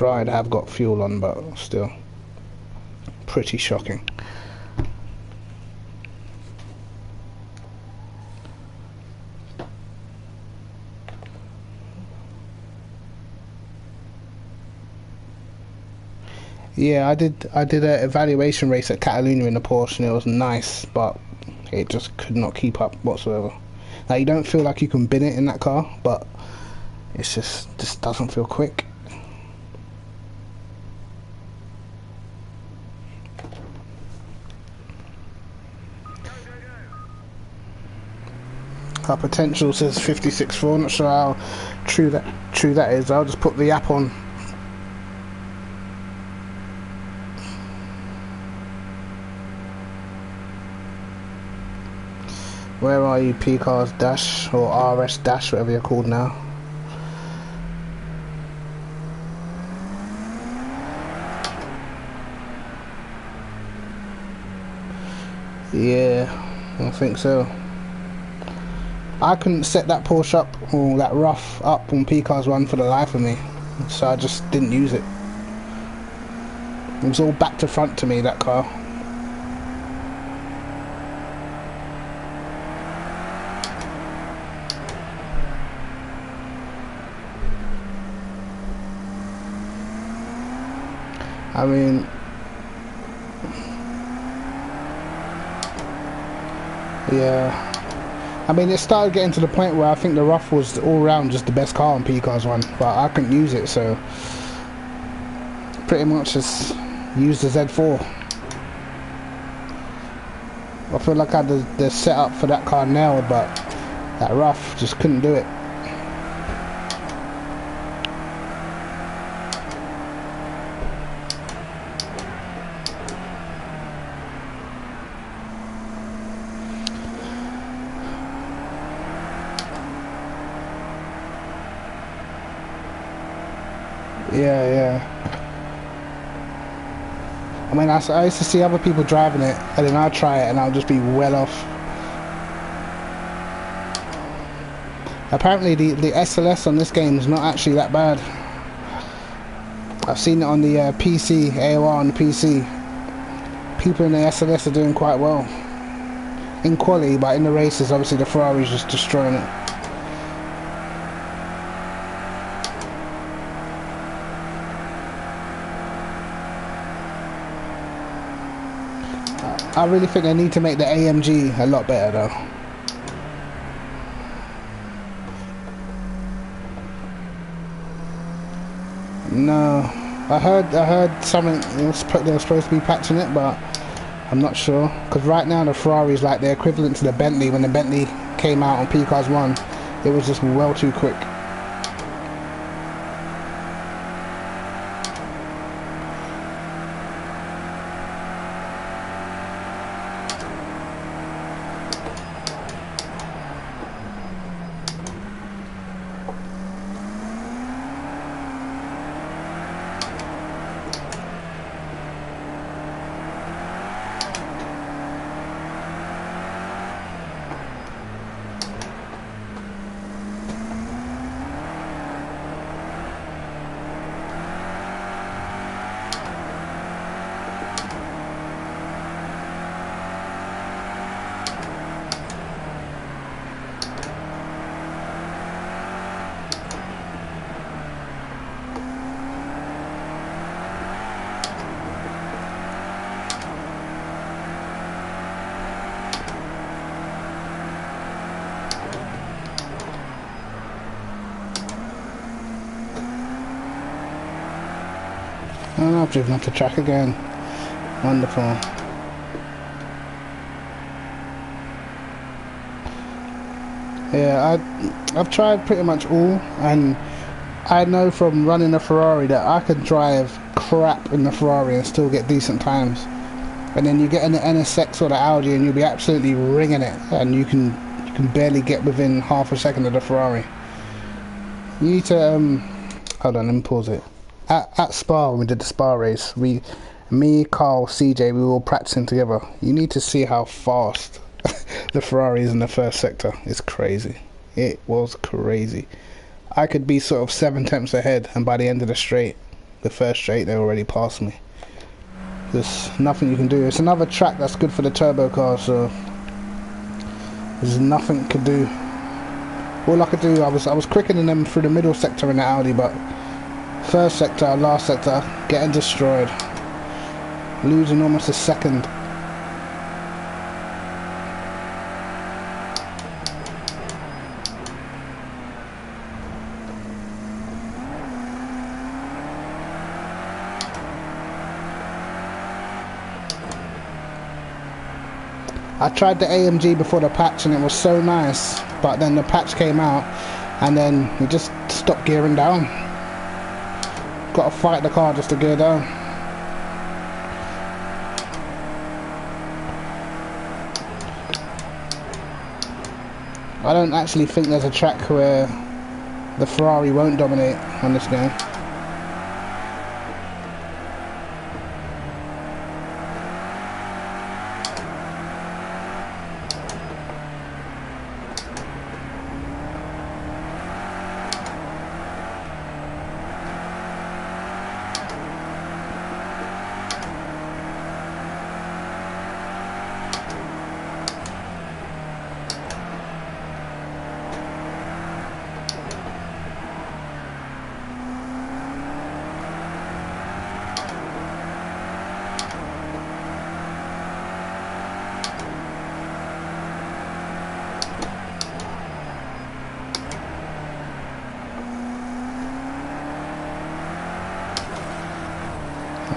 S1: Right, I have got fuel on, but still pretty shocking. Yeah, I did an evaluation race at Catalunya in the Porsche, and it was nice, but it just could not keep up whatsoever. Now you don't feel like you can bin it in that car, but it's just doesn't feel quick. Our potential says 56.4. Not sure how true that is. I'll just put the app on. Where are you, P-Cars Dash or RS Dash, whatever you're called now? Yeah, I think so. I couldn't set that Porsche up or that rough up on P-Cars 1 for the life of me, so I just didn't use it. It was all back to front to me, that car. I mean, yeah. I mean, it started getting to the point where I think the rough was all round just the best car on P-Cars 1, but I couldn't use it, so pretty much just used the Z4. I feel like I had the setup for that car nailed, but that rough just couldn't do it. Yeah. I mean, I used to see other people driving it, and then I'll try it, and I'll just be well off. Apparently, the SLS on this game is not actually that bad. I've seen it on the PC, AOR on the PC. People in the SLS are doing quite well. In quality, but in the races, obviously the Ferrari's just destroying it. I really think they need to make the AMG a lot better though. No, I heard something. They were supposed to be patching it, but I'm not sure. Because right now the Ferrari's like the equivalent to the Bentley. When the Bentley came out on P-Cars 1, it was just well too quick. And I've driven off the track again. Wonderful. Yeah, I've tried pretty much all, and I know from running a Ferrari that I can drive crap in the Ferrari and still get decent times. And then you get in the NSX or the Audi and you'll be absolutely ringing it, and you can barely get within half a second of the Ferrari. You need to hold on, let me pause it. At Spa, when we did the Spa race, me, Carl, CJ, we were all practicing together. You need to see how fast the Ferrari is in the first sector. It's crazy. It was crazy. I could be sort of 7/10 ahead, and by the end of the straight, the first straight, they already passed me. There's nothing you can do. It's another track that's good for the turbo car, so there's nothing to do. All I could do, I was quicker than them through the middle sector in the Audi, but first sector, last sector, getting destroyed. Losing almost a second. I tried the AMG before the patch and it was so nice. but then the patch came out and then we just stopped gearing down. Got to fight the car just to gear down. I don't actually think there's a track where the Ferrari won't dominate on this game.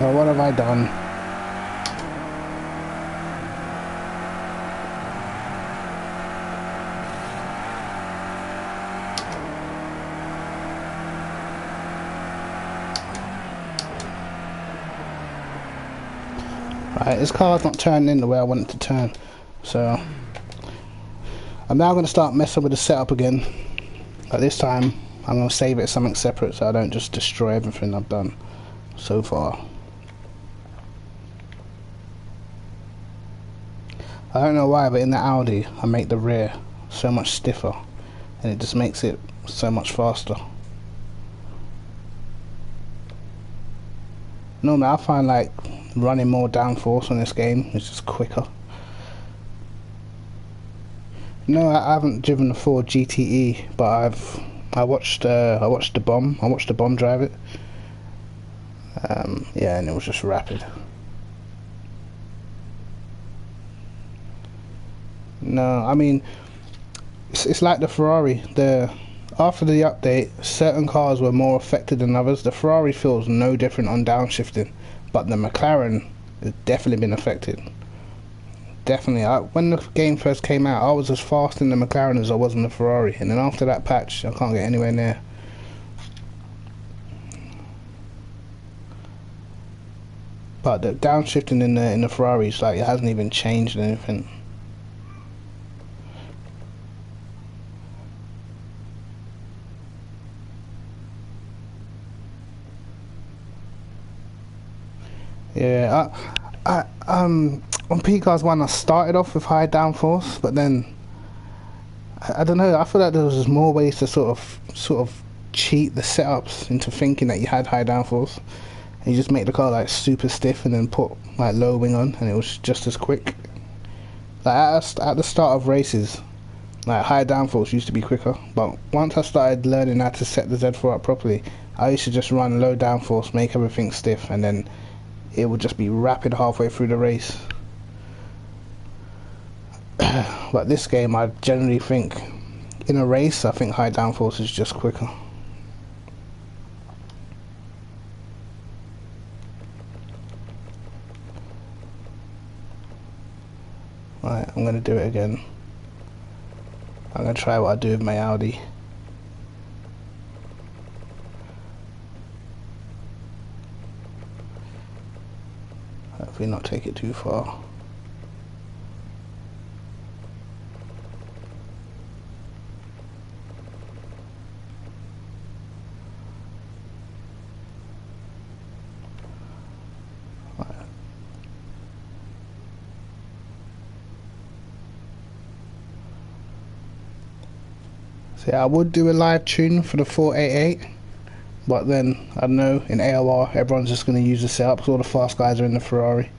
S1: Oh, what have I done? Right, this car's not turning in the way I want it to turn, so I'm now going to start messing with the setup again. But this time I'm going to save it as something separate so I don't just destroy everything I've done so far. I don't know why, but in the Audi I make the rear so much stiffer and it just makes it so much faster. Normally I find like running more downforce on this game is just quicker. No, I haven't driven the Ford GTE, but I watched the bomb drive it. Yeah, and it was just rapid. No, I mean, it's like the Ferrari. After the update, certain cars were more affected than others. The Ferrari feels no different on downshifting, but the McLaren has definitely been affected. Definitely. When the game first came out, I was as fast in the McLaren as I was in the Ferrari, and then after that patch, I can't get anywhere near. But the downshifting in the Ferrari is like it hasn't even changed anything. Yeah, on P-Cars 1 I started off with high downforce, but then I don't know, I feel like there was just more ways to sort of cheat the setups into thinking that you had high downforce, and you just make the car like super stiff and then put like low wing on and it was just as quick. Like at the start of races, like high downforce used to be quicker, but once I started learning how to set the Z4 up properly, I used to just run low downforce, make everything stiff, and then it would just be rapid halfway through the race. But this game, I generally think in a race, I think high downforce is just quicker. Right, I'm gonna do it again. I'm gonna try what I do with my Audi. Hopefully not take it too far. So yeah, I would do a live tune for the 488, but then I don't know, in AOR everyone's just going to use the setup because all the fast guys are in the Ferrari.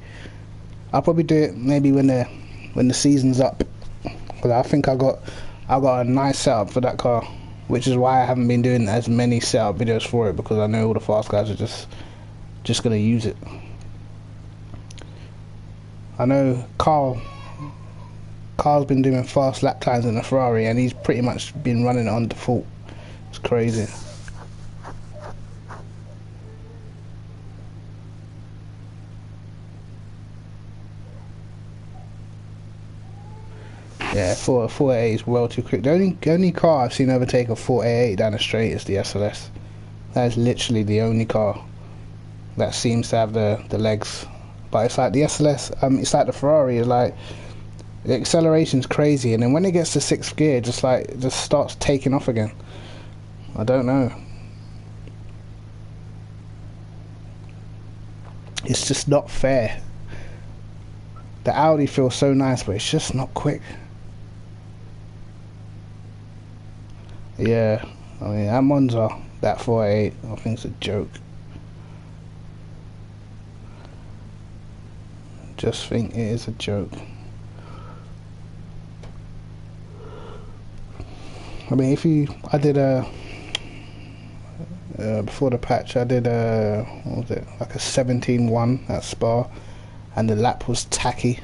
S1: I'll probably do it maybe when the season's up, because I think I got a nice setup for that car, which is why I haven't been doing as many setup videos for it, because I know all the fast guys are just going to use it. I know Carl's been doing fast lap times in the Ferrari and he's pretty much been running it on default. It's crazy. Yeah, 488 is well too quick. The only car I've seen overtake a 488 down the straight is the SLS. That is literally the only car that seems to have the legs. But it's like the SLS, it's like the Ferrari, is like the acceleration's crazy, and then when it gets to sixth gear, just starts taking off again. I don't know. It's just not fair. The Audi feels so nice, but it's just not quick. Yeah, I mean, that Monza, that 488, I think it's a joke. Just think it is a joke. I mean, I did before the patch, I did what was it, like a 17.1 at Spa, and the lap was tacky.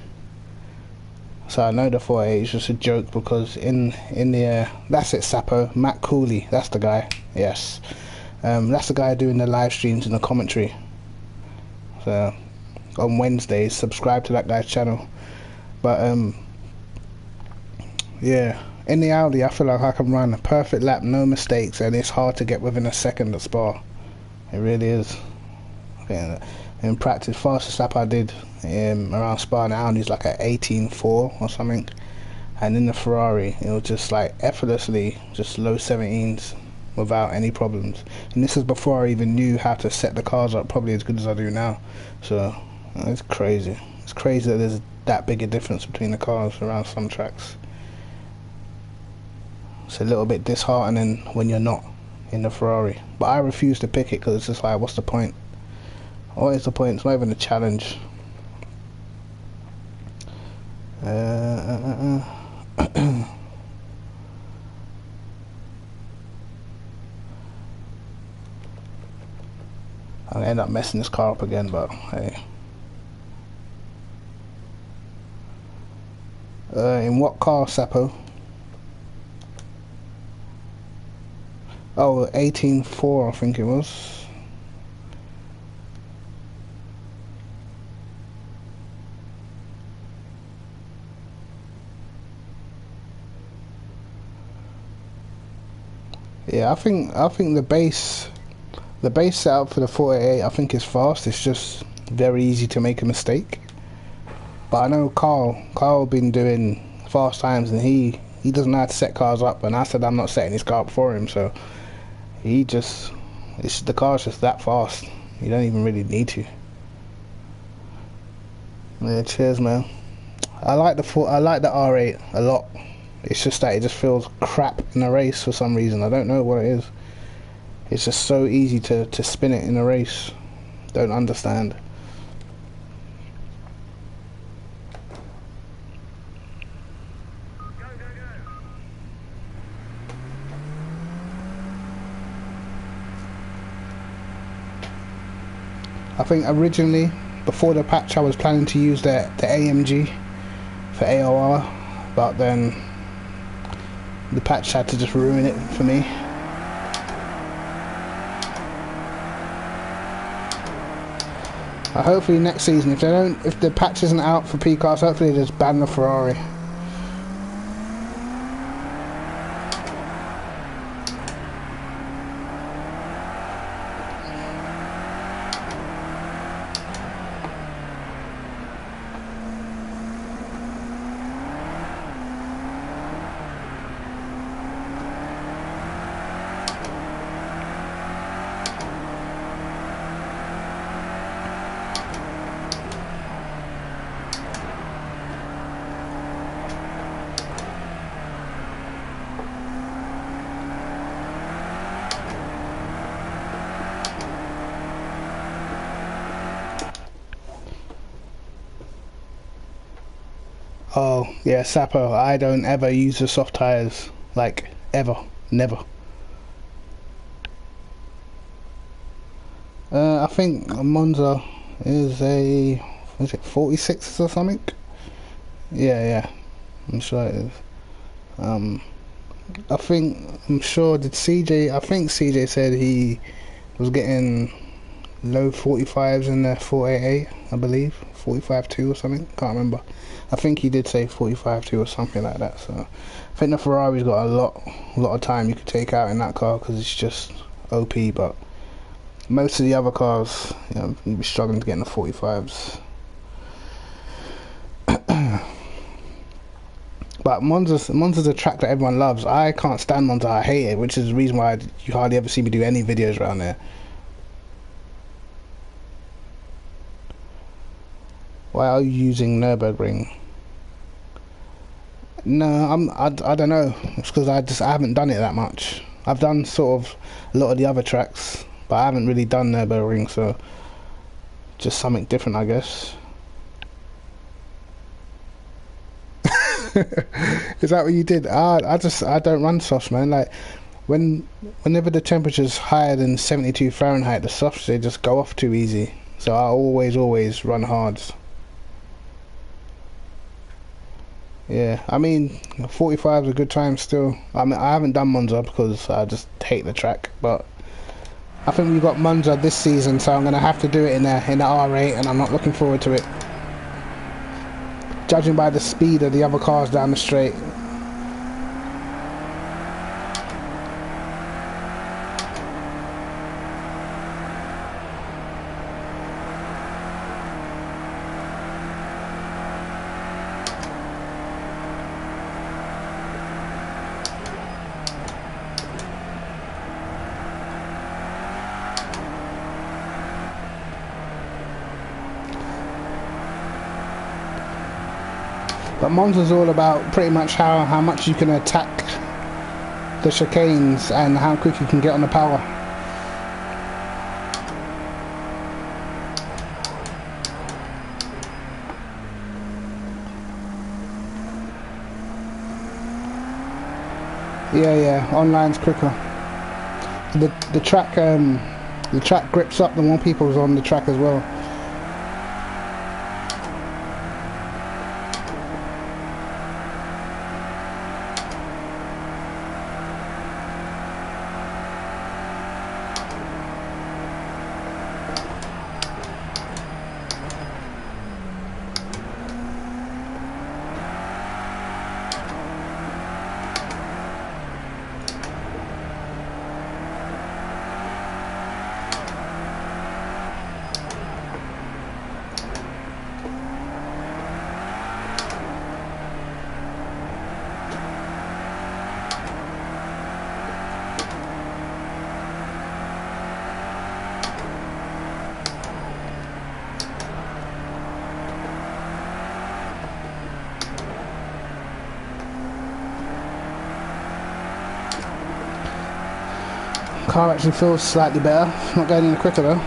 S1: So I know the 488 is just a joke, because in the that's it, Sapo, Matt Cooley, that's the guy. Yes, that's the guy doing the live streams and the commentary. So on Wednesdays, subscribe to that guy's channel. But yeah, in the Audi, I feel like I can run a perfect lap, no mistakes, and it's hard to get within a second at Spa. It really is. Okay, in practice, fastest lap I did around Spa and Audi is like at 18.4 or something, and in the Ferrari it was just like effortlessly just low 17s without any problems. And this is before I even knew how to set the cars up probably as good as I do now. So it's crazy. It's crazy that there's that big a difference between the cars around some tracks. It's a little bit disheartening when you're not in the Ferrari, but I refuse to pick it, because it's just like, what's the point? What is the point? It's not even a challenge. I'm gonna end up messing this car up again, but hey. In what car, Sapo? Oh, 18.4 I think it was. Yeah, I think the base setup for the 488 I think is fast. It's just very easy to make a mistake. But I know Carl been doing fast times, and he doesn't know how to set cars up, and I said I'm not setting his car up for him, so the car's just that fast. You don't even really need to. Yeah, cheers, man. I like the R8 a lot. It's just that it just feels crap in a race for some reason. I don't know what it is. It's just so easy to spin it in a race. Don't understand. I think originally, before the patch, I was planning to use the AMG for AOR, but then the patch had to just ruin it for me. Hopefully next season, if the patch isn't out for P-Cars, hopefully they just ban the Ferrari. Oh, yeah, Sapo, I don't ever use the soft tyres. Like, ever. Never. I think Monza is is it 46 or something? Yeah, I'm sure it is. I'm sure, I think CJ said he was getting low 45s in the 488, I believe, 45.2 or something. Can't remember. I think he did say 45.2 or something like that. So I think the Ferrari's got a lot of time you could take out in that car because it's just OP. But most of the other cars, you know, you'd be struggling to get in the 45s. But Monza's a track that everyone loves. I can't stand Monza. I hate it, which is the reason why you hardly ever see me do any videos around there. Why are you using Nürburgring? No, I don't know. It's because I haven't done it that much. I've done sort of a lot of the other tracks, but I haven't really done Nürburgring, so just something different, I guess. Is that what you did? I don't run softs, man. Like whenever the temperature's higher than 72 Fahrenheit, the softs, they just go off too easy. So I always run hards. Yeah, I mean 45 is a good time still. I mean I haven't done Monza because I just hate the track, but I think we've got Monza this season, so I'm gonna have to do it in the R8, and I'm not looking forward to it. Judging by the speed of the other cars down the straight. But Monza's all about pretty much how much you can attack the chicanes and how quick you can get on the power. Yeah, online's quicker. The track grips up the more people's on the track as well. Car actually feels slightly better. Not going any quicker though.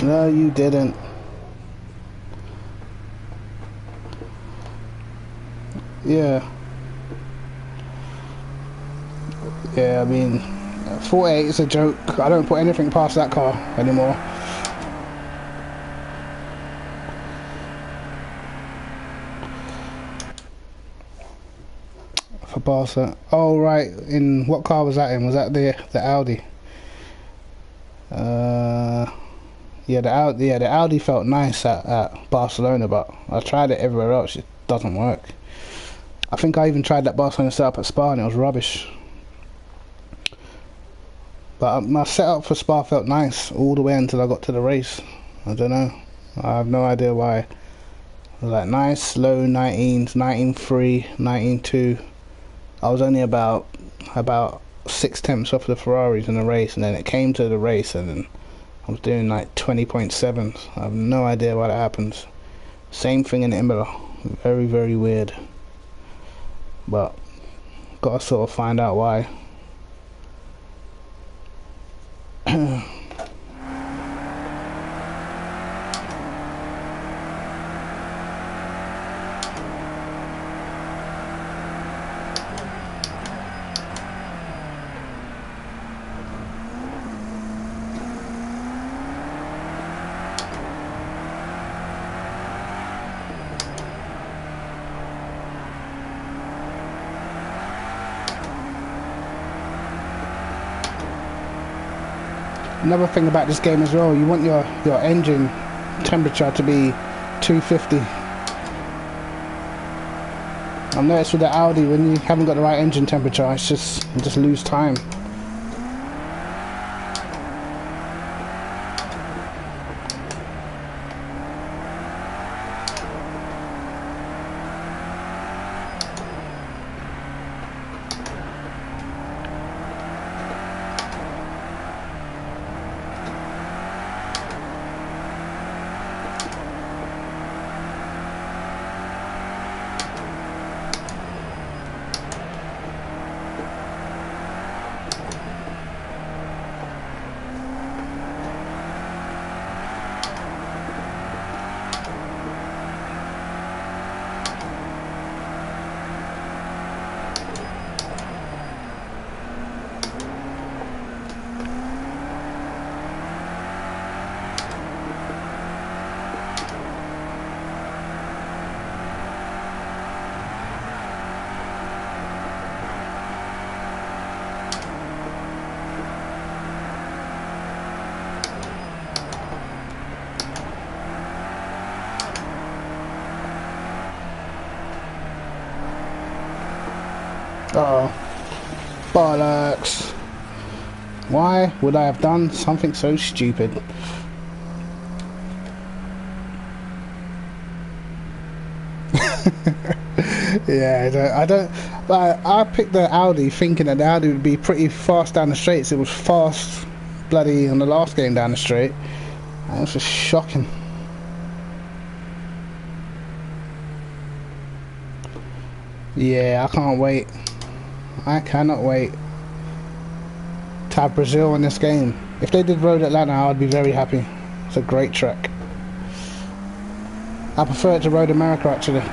S1: No, you didn't. Yeah. Yeah, I mean, 48 is a joke. I don't put anything past that car anymore. For Barca. Oh, right. In what car was that in? Was that the Audi? Yeah, the Audi felt nice at Barcelona, but I tried it everywhere else. It doesn't work. I think I even tried that Barcelona setup at Spa and it was rubbish. But my setup for Spa felt nice all the way until I got to the race. I don't know. I have no idea why. It was like nice, low 19s, 19.3, 19.2. I was only about 6 tenths off the Ferraris in the race, and then it came to the race and then I was doing like 20.7. I have no idea why that happens. Same thing in Imola. Very, very weird. But gotta sort of find out why. Another thing about this game as well, you want your engine temperature to be 250. I've noticed with the Audi, when you haven't got the right engine temperature, it's just, you just lose time. Oh, bollocks. Why would I have done something so stupid? Yeah, I don't. But I picked the Audi thinking that the Audi would be pretty fast down the straights. It was fast, bloody, on the last game down the straight. And it was just shocking. Yeah, I can't wait. I cannot wait to have Brazil in this game. If they did Road Atlanta, I would be very happy. It's a great track. I prefer it to Road America, actually.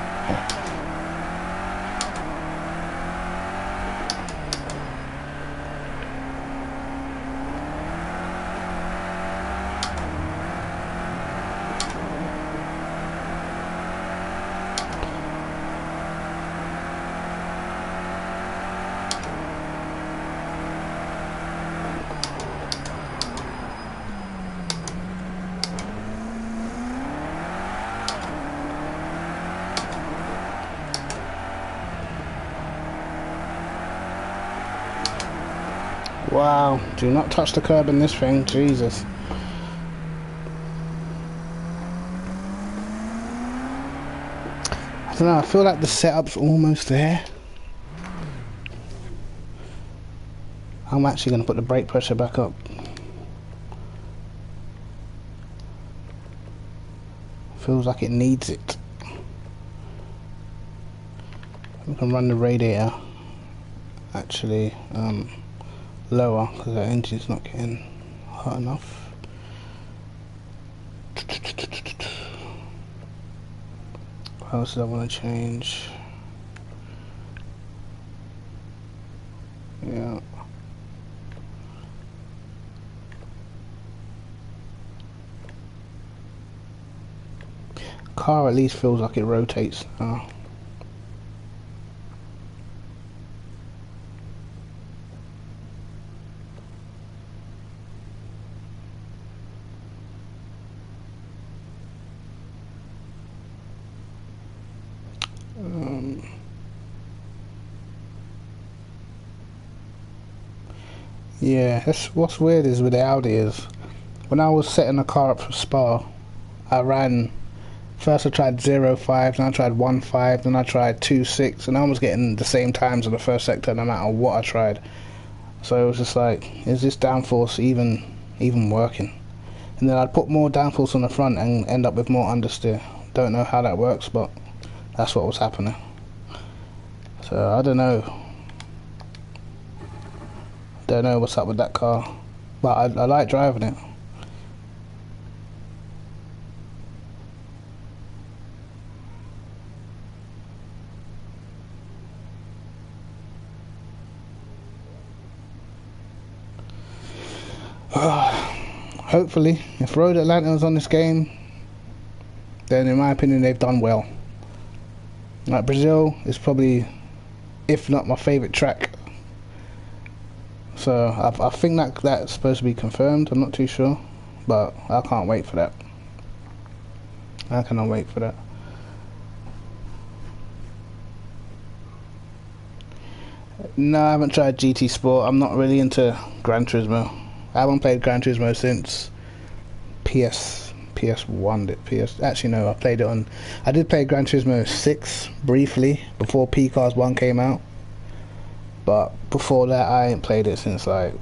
S1: Wow, do not touch the curb in this thing, Jesus. I don't know, I feel like the setup's almost there. I'm actually going to put the brake pressure back up. Feels like it needs it. We can run the radiator actually lower because the engine's not getting hot enough. What else do I want to change? Yeah. Car at least feels like it rotates now. Yeah, that's what's weird is with the Audi is when I was setting the car up for Spa, I ran first I tried 0.5, then I tried 1.5, then I tried 2.6, and I was getting the same times in the first sector no matter what I tried. So it was just like, is this downforce even working? And then I'd put more downforce on the front and end up with more understeer. Don't know how that works, but that's what was happening. So I don't know. Don't know what's up with that car, but I like driving it. Hopefully, if Road Atlanta was on this game, then in my opinion they've done well. Like Brazil is probably, if not my favourite track So I think that's supposed to be confirmed. I'm not too sure, but I can't wait for that. I cannot wait for that. No, I haven't tried GT Sport. I'm not really into Gran Turismo. I haven't played Gran Turismo since PS1. Actually no, I played it on. I did play Gran Turismo 6 briefly before P-Cars 1 came out. But before that, I ain't played it since, like,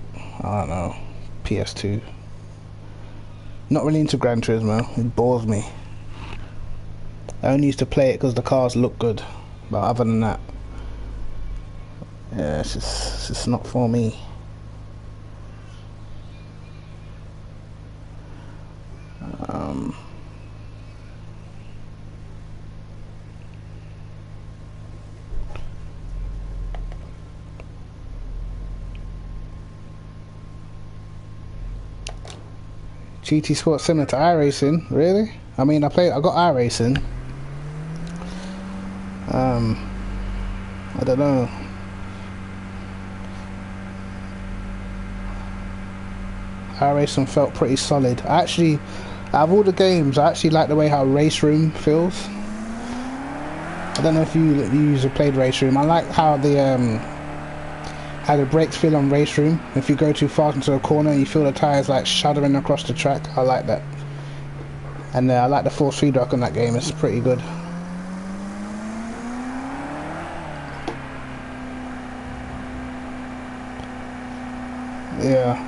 S1: I don't know, PS2. Not really into Gran Turismo. It bores me. I only used to play it because the cars look good. But other than that, yeah, it's just not for me. GT Sport similar to iRacing, really? I mean, I got iRacing. I don't know. iRacing felt pretty solid. Out of all the games, I actually like the way how Race Room feels. I don't know if you user played Race Room. I like how the brakes feel on Race Room. If you go too fast into a corner, you feel the tires like shuddering across the track. I like that. And I like the force feedback on that game. It's pretty good. Yeah.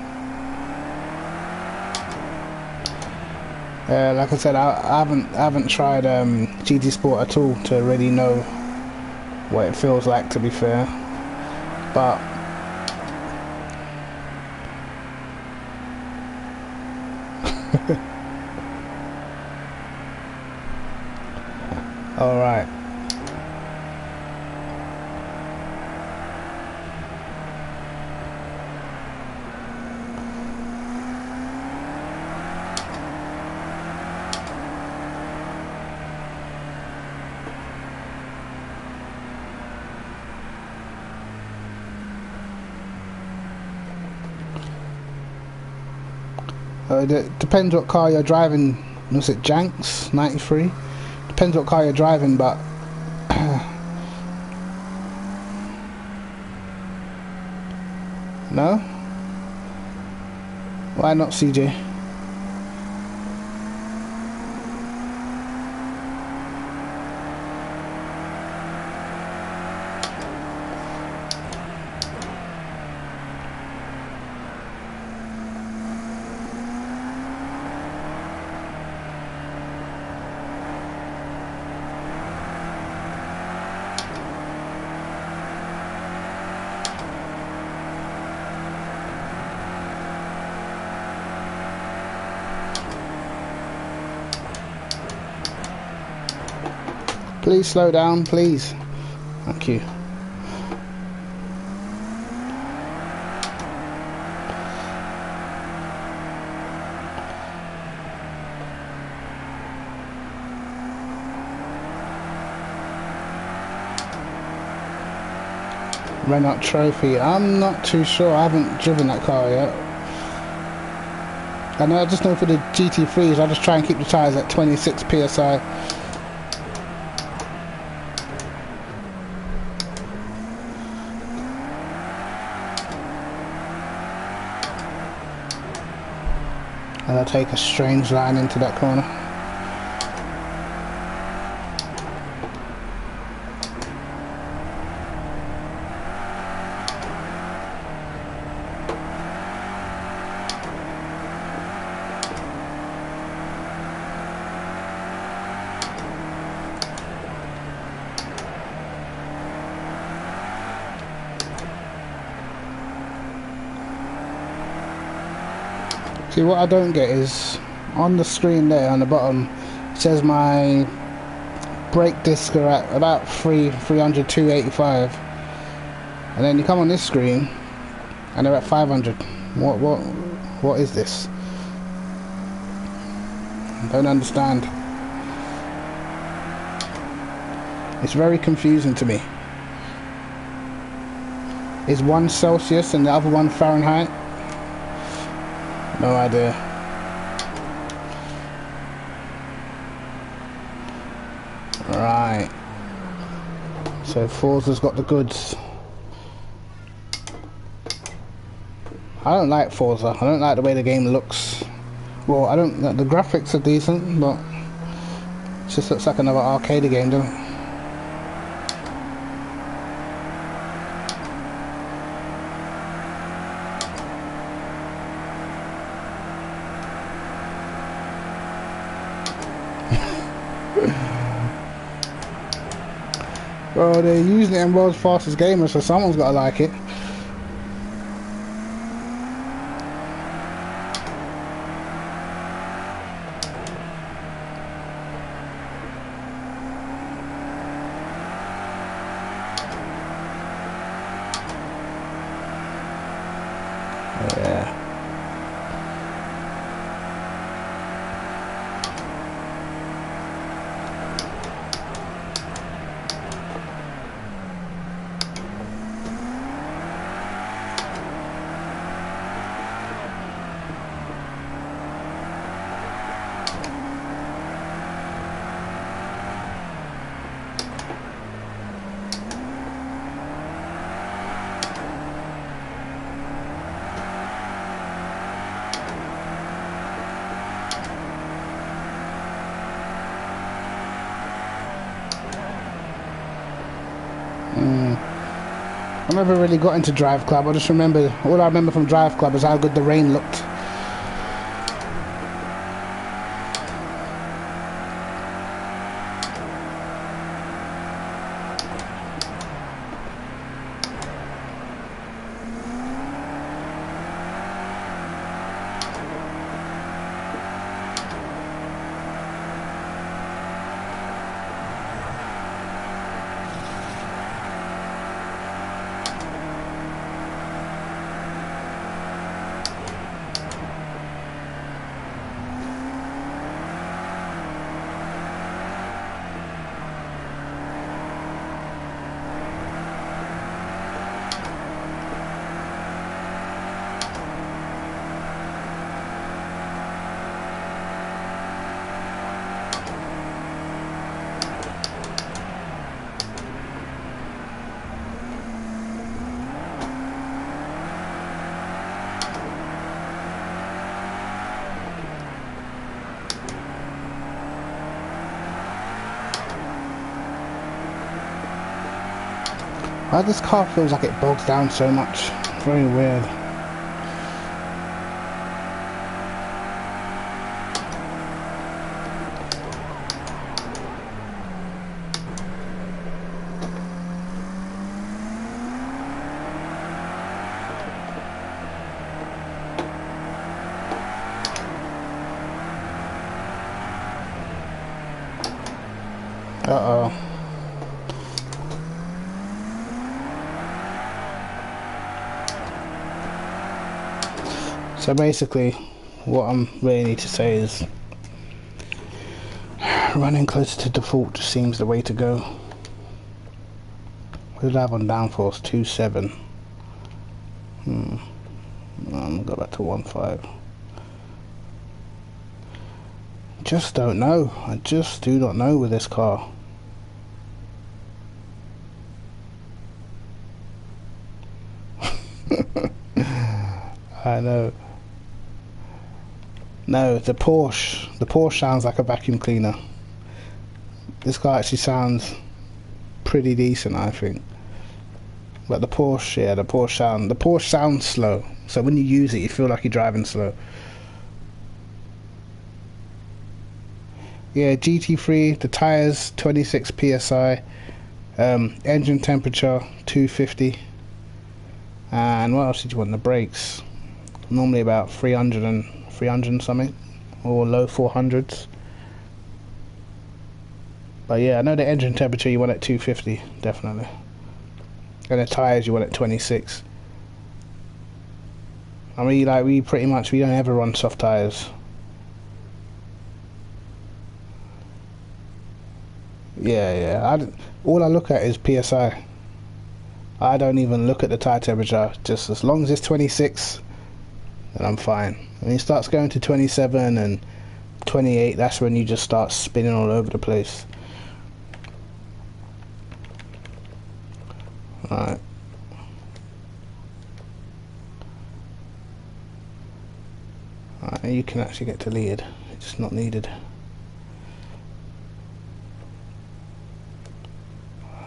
S1: Like I said, I haven't tried GT Sport at all to really know what it feels like, to be fair. But all right. It depends what car you're driving. Was it Janks 93? Depends what car you're driving, but no? Why not, CJ? Please slow down, please. Thank you. Renault Trophy. I'm not too sure. I haven't driven that car yet. I just know for the GT3s, I just try and keep the tyres at 26 psi. And I'll take a strange line into that corner. See, what I don't get is on the screen there on the bottom it says my brake discs are at about 300 285, and then you come on this screen and they're at 500. What is this? I don't understand. It's very confusing to me. Is one Celsius and the other one Fahrenheit? No idea. Right. So Forza's got the goods. I don't like Forza. I don't like the way the game looks. Well, I don't. The graphics are decent, but it just looks like another arcade game, doesn't it? Well, they're using it in World's Fastest Gamer, so someone's got to like it. Yeah. I never really got into Drive Club. I just remember, all I remember from Drive Club is how good the rain looked. Why this car feels like it bogs down so much? Very weird. Uh-oh. So basically, what I really need to say is running closer to default just seems the way to go. What did I have on downforce? 2.7. I'm gonna go back to 1.5. Just don't know. I just do not know with this car. I know. No, the Porsche. The Porsche sounds like a vacuum cleaner. This car actually sounds pretty decent, I think. But the Porsche, yeah, the Porsche sounds slow. So when you use it, you feel like you're driving slow. Yeah, GT3, the tyres 26 psi, engine temperature 250, and what else did you want? The brakes, normally about 300 something, or low 400s. But yeah, I know the engine temperature you want at 250, definitely. And the tyres you want at 26. I mean, like, we don't ever run soft tyres. Yeah, all I look at is PSI. I don't even look at the tire temperature. Just as long as it's 26, then I'm fine. When it starts going to 27 and 28, that's when you just start spinning all over the place. Alright. Alright, you can actually get deleted. It's not needed.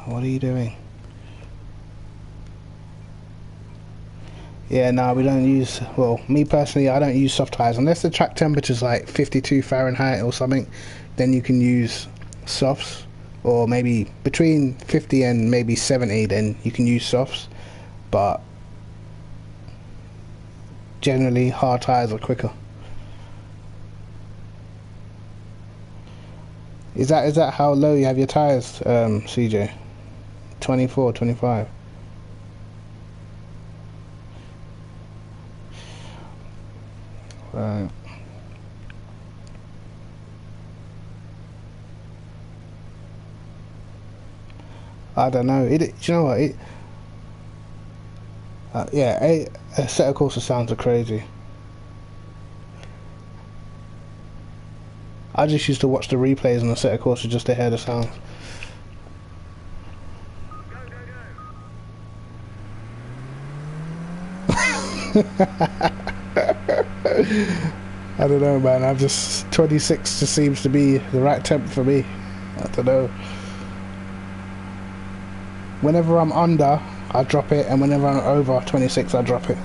S1: What are you doing? Yeah, no, we don't use, well, me personally, I don't use soft tires. Unless the track temperature's like 52 Fahrenheit or something, then you can use softs. Or maybe between 50 and maybe 70, then you can use softs. But generally, hard tires are quicker. Is that how low you have your tires, CJ? 24, 25? Right. I don't know. Do you know what? Yeah, a set of courser sounds are crazy. I just used to watch the replays on a set of courser just to hear the sound. I don't know, man. 26 just seems to be the right temp for me. I don't know. Whenever I'm under, I drop it, and whenever I'm over 26, I drop it.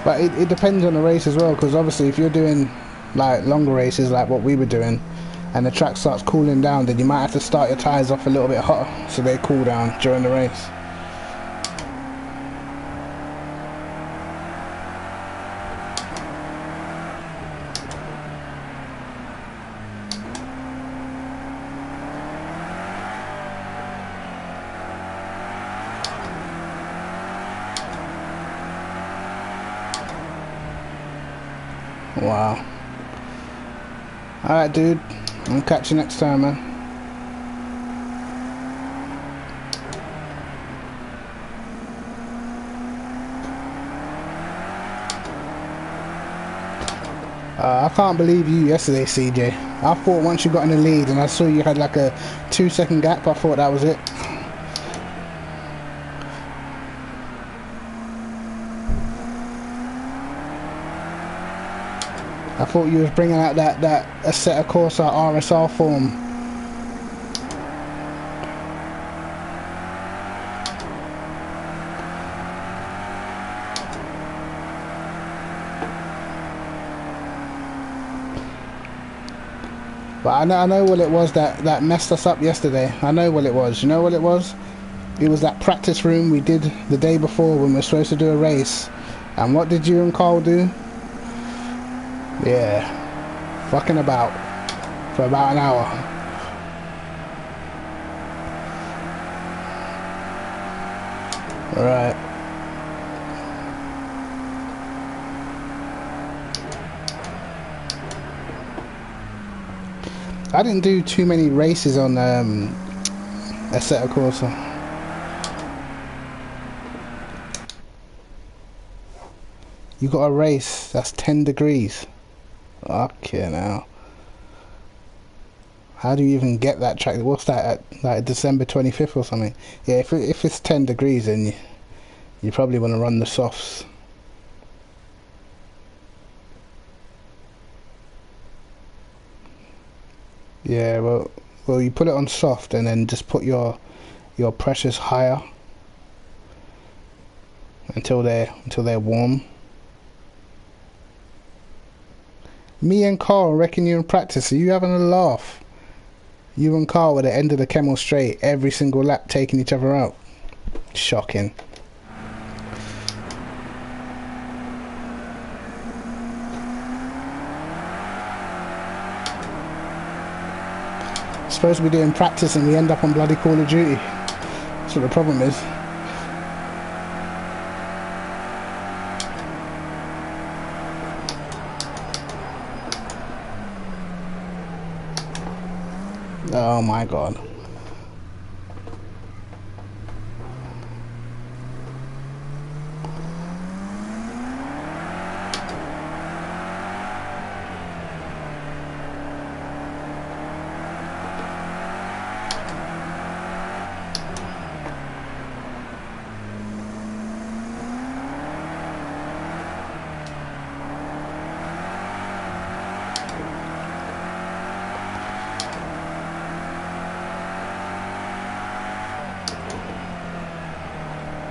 S1: But it depends on the race as well, because obviously if you're doing like longer races like what we were doing, and the track starts cooling down, then you might have to start your tyres off a little bit hotter so they cool down during the race. Wow. Alright, dude. I'll catch you next time, man. I can't believe you yesterday, CJ. I thought once you got in the lead and I saw you had like a 2-second gap, I thought that was it. I thought you was bringing out that Assetto Corsa RSR form. But I know what it was that messed us up yesterday. I know what it was. You know what it was? It was that practice room we did the day before when we were supposed to do a race. And what did you and Carl do? Yeah, fucking about for about an hour. Alright. I didn't do too many races on Assetto Corsa. You got a race that's 10 degrees. Okay, now. How do you even get that track? What's that, at like December 25th or something? Yeah, if it's 10 degrees, then you probably want to run the softs. Yeah, well, you put it on soft and then just put your pressures higher until they're warm. Me and Carl reckon you're in practice. Are you having a laugh? You and Carl at the end of the Kemmel Straight, every single lap taking each other out. Shocking. Supposed to be doing practice and we end up on bloody Call of Duty. That's what the problem is. Oh my god.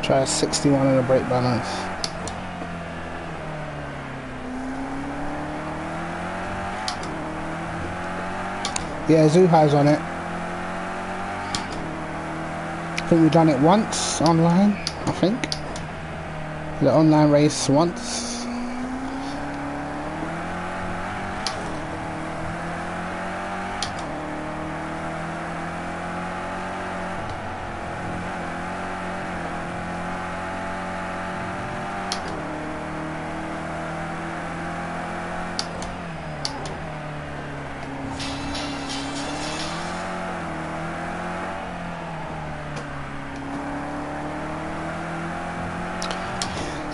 S1: Try a 61 on the brake balance. Yeah, Zuhai's on it. I think we've done it once online, I think. The online race once.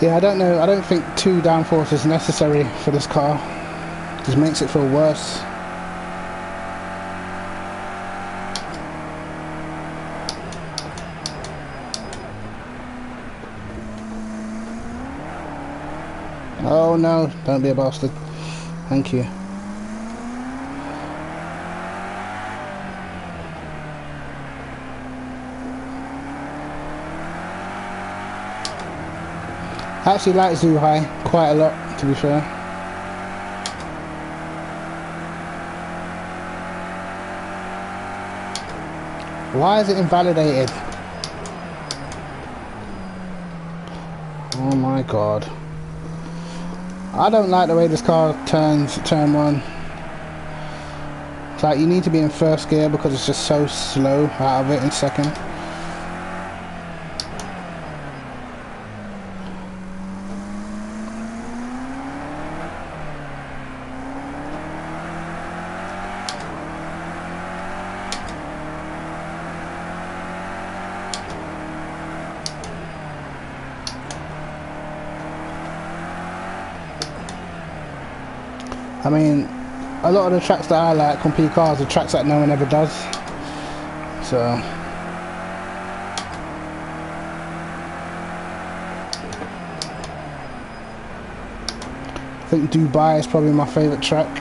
S1: Yeah, I don't know. I don't think 2 downforce is necessary for this car. It just makes it feel worse. Oh no, don't be a bastard. Thank you. I actually like Zuhai quite a lot, to be fair. Why is it invalidated? Oh my god. I don't like the way this car turns at turn 1. It's like you need to be in first gear because it's just so slow out of it in second. I mean, a lot of the tracks that I like on P cars are tracks that no one ever does. So I think Dubai is probably my favourite track.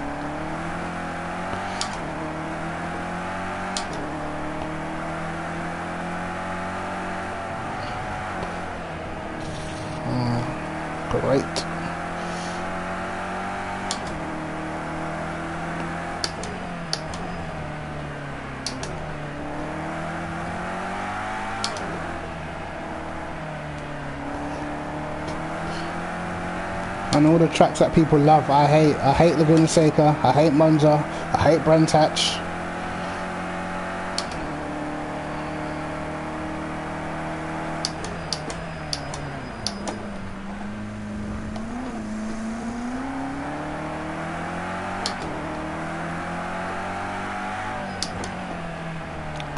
S1: Great. And all the tracks that people love, I hate. I hate Laguna Seca, I hate Monza, I hate Brands Hatch.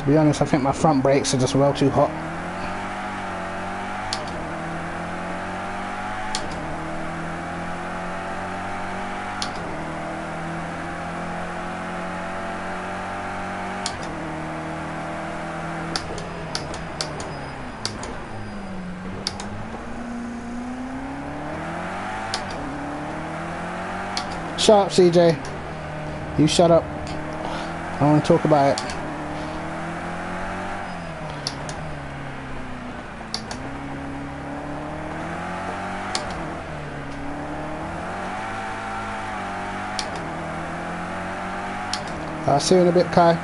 S1: To be honest, I think my front brakes are just well too hot. Shut up, CJ. You shut up. I want to talk about it. I'll see you in a bit, Kai.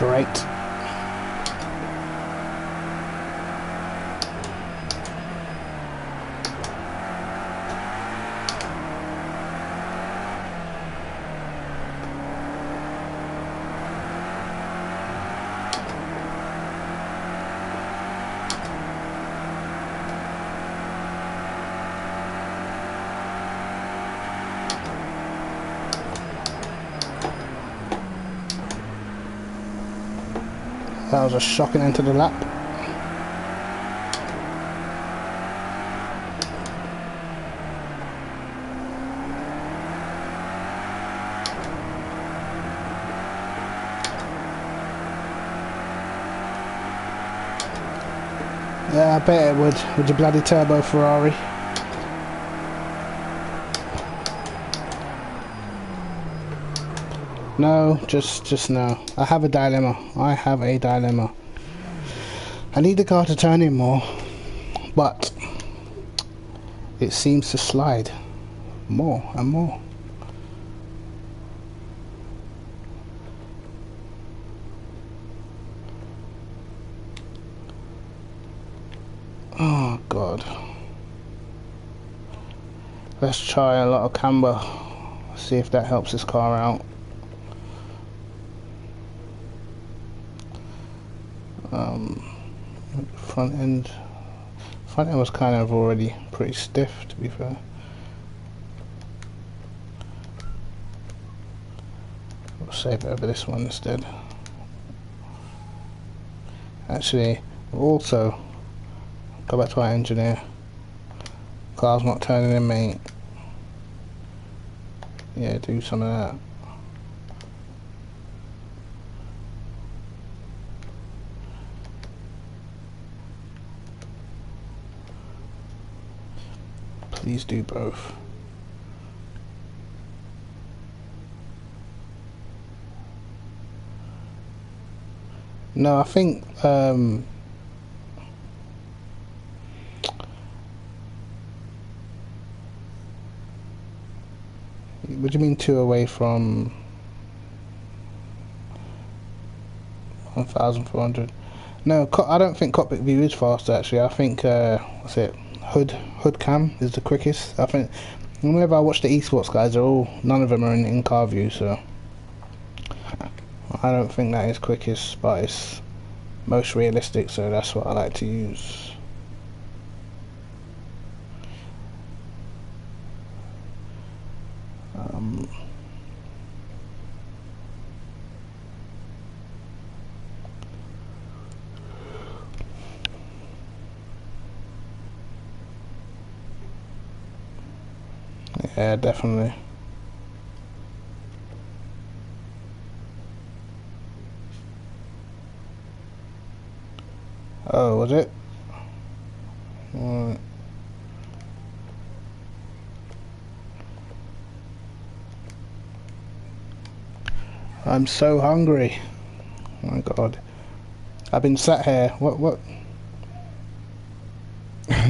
S1: Great. That was a shocking end to the lap. Yeah, I bet it would, with your bloody turbo Ferrari. No, just no. I have a dilemma. I have a dilemma. I need the car to turn in more, but it seems to slide more and more. Oh God. Let's try a lot of camber. See if that helps this car out. Front end was kind of already pretty stiff, to be fair. We'll save it over this one instead. Actually, also go back to our engineer. Car's not turning in, mate. Yeah, do some of that. Please do both. No, I think what do you mean 2 away from 1,400? No, I don't think cockpit view is faster actually. I think what's it? Hood cam is the quickest. I think whenever I watch the esports guys, none of them are in car view, so I don't think that is quickest, but it's most realistic, so that's what I like to use. Yeah, definitely. Oh, was it? Right. I'm so hungry. Oh my God. I've been sat here. What?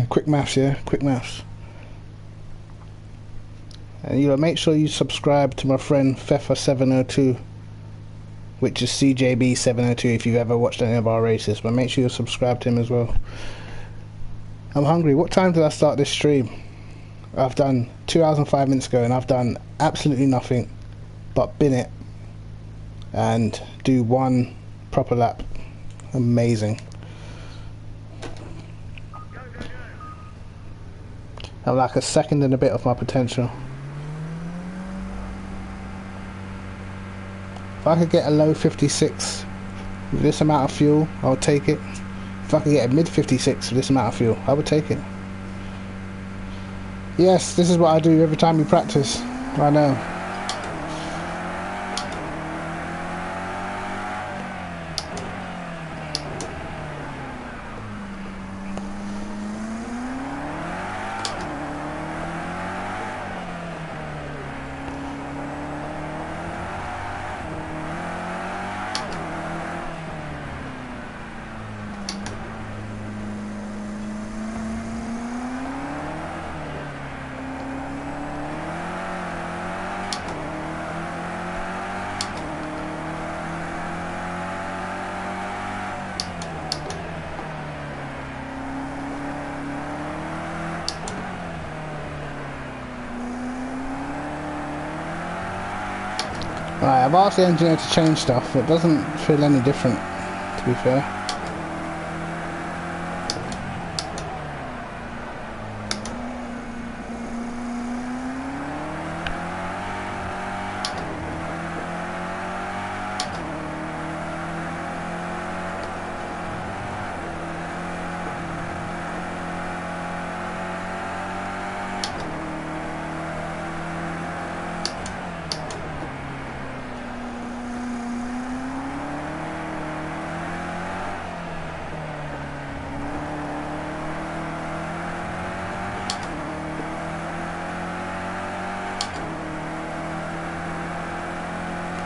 S1: Quick maths, yeah? Quick maths. And you know, make sure you subscribe to my friend Fefa702, which is CJB702 if you've ever watched any of our races, but make sure you subscribe to him as well. I'm hungry. What time did I start this stream? I've done 2 hours and 5 minutes ago, and I've done absolutely nothing but bin it and do one proper lap. Amazing. I'm like a second and a bit of my potential. If I could get a low 56 with this amount of fuel, I would take it. If I could get a mid 56 with this amount of fuel, I would take it. Yes, this is what I do every time we practice. I know. Right, I've asked the engineer to change stuff. It doesn't feel any different, to be fair.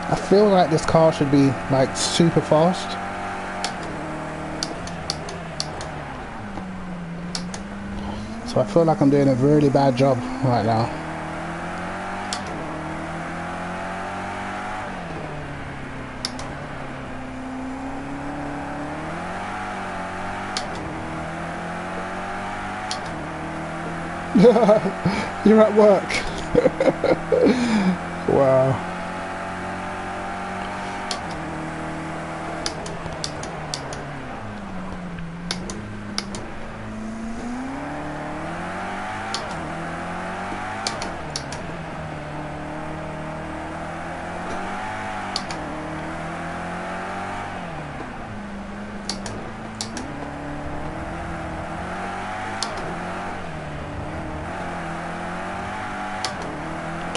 S1: I feel like this car should be like super fast. So I feel like I'm doing a really bad job right now. You're at work. Wow.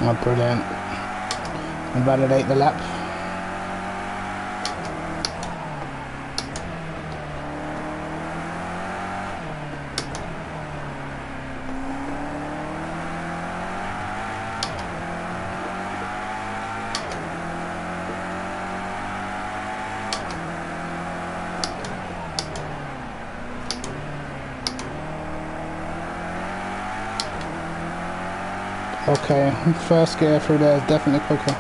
S1: Oh, brilliant. And validate the lap. Okay, first gear through there is definitely quicker.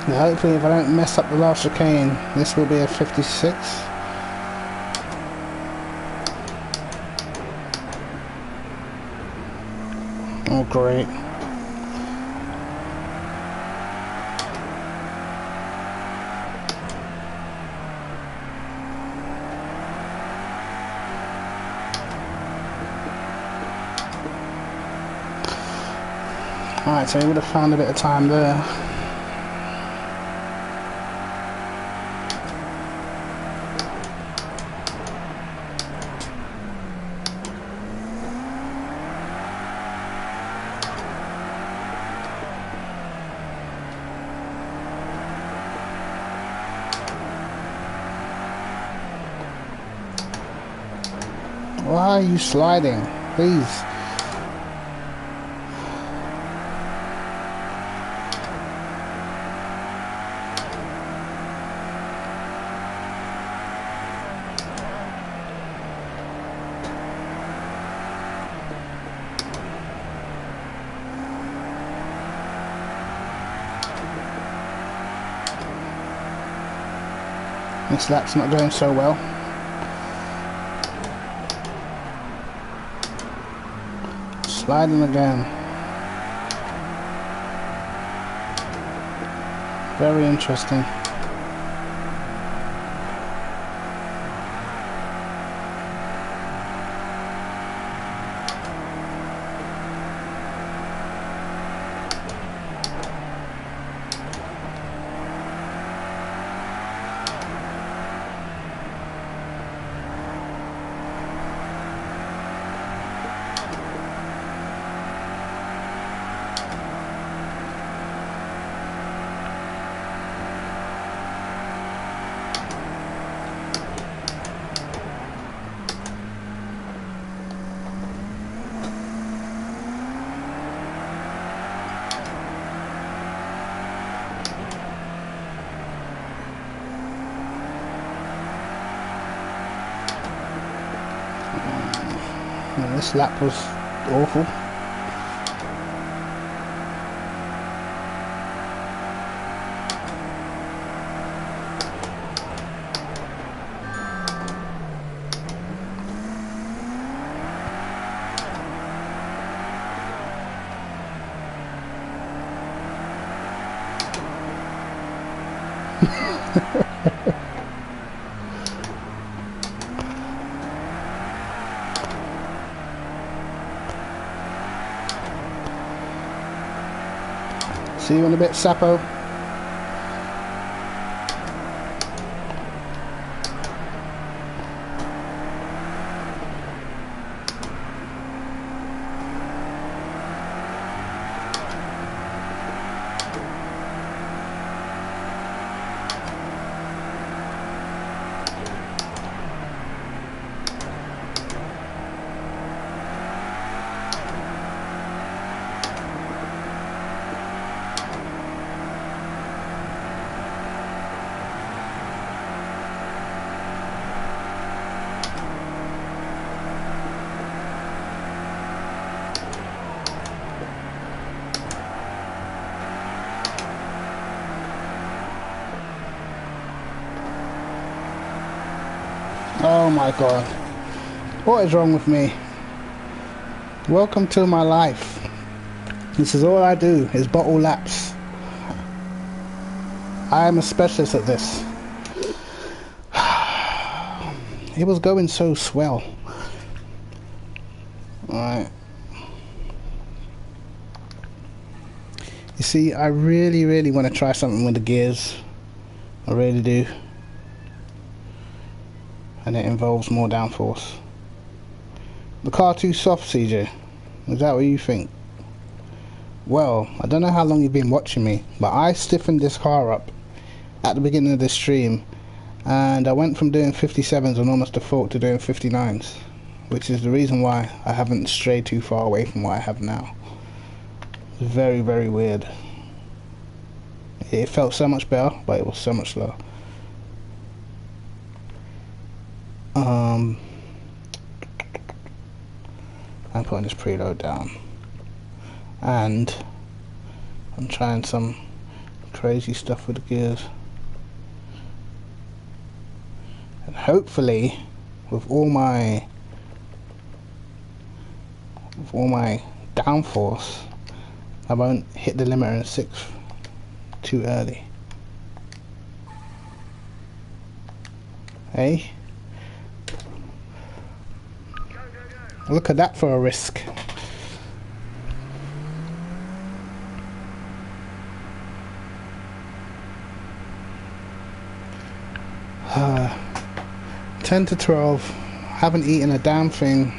S1: Now hopefully if I don't mess up the last chicane, this will be a 56. Oh great. Alright, so we would have found a bit of time there. Why are you sliding? Please. This lap's not going so well. Sliding again. Very interesting. This lap was awful. See you in a bit, Sapo. Oh my god. What is wrong with me? Welcome to my life. This is all I do, is bottle laps. I am a specialist at this. It was going so swell. Alright. You see, I really want to try something with the gears. I really do. And it involves more downforce. The car too soft, CJ? Is that what you think? Well, I don't know how long you've been watching me, but I stiffened this car up at the beginning of this stream, and I went from doing 57s on almost default to doing 59s, which is the reason why I haven't strayed too far away from what I have now. It's very weird. It felt so much better, but it was so much slower. I'm putting this preload down, and I'm trying some crazy stuff with the gears, and hopefully with all my downforce I won't hit the limiter in sixth too early. Hey? Look at that for a risk. Uh, 10 to 12. Haven't eaten a damn thing.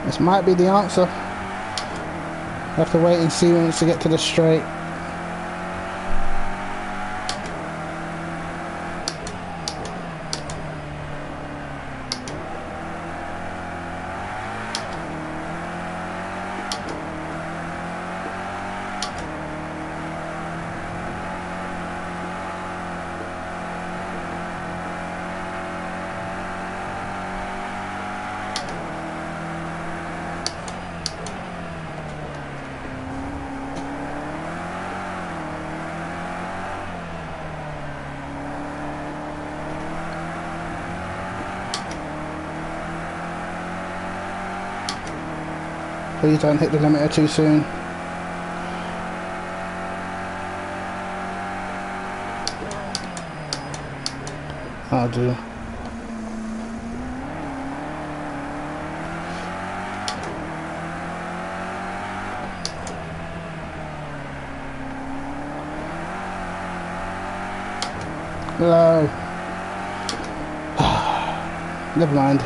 S1: This might be the answer. We'll have to wait and see once we get to the straight. Please don't hit the limiter too soon. I'll do. Hello. Never mind.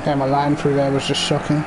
S1: Okay, my line through there was just shocking.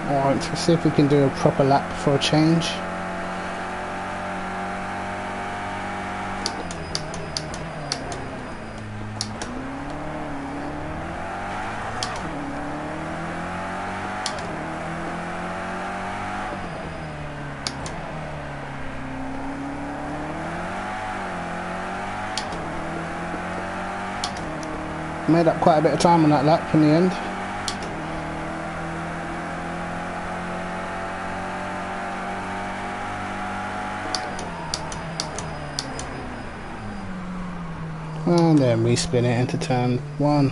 S1: Alright, let's see if we can do a proper lap before a change. Made up quite a bit of time on that lap in the end. And then respin it into turn one.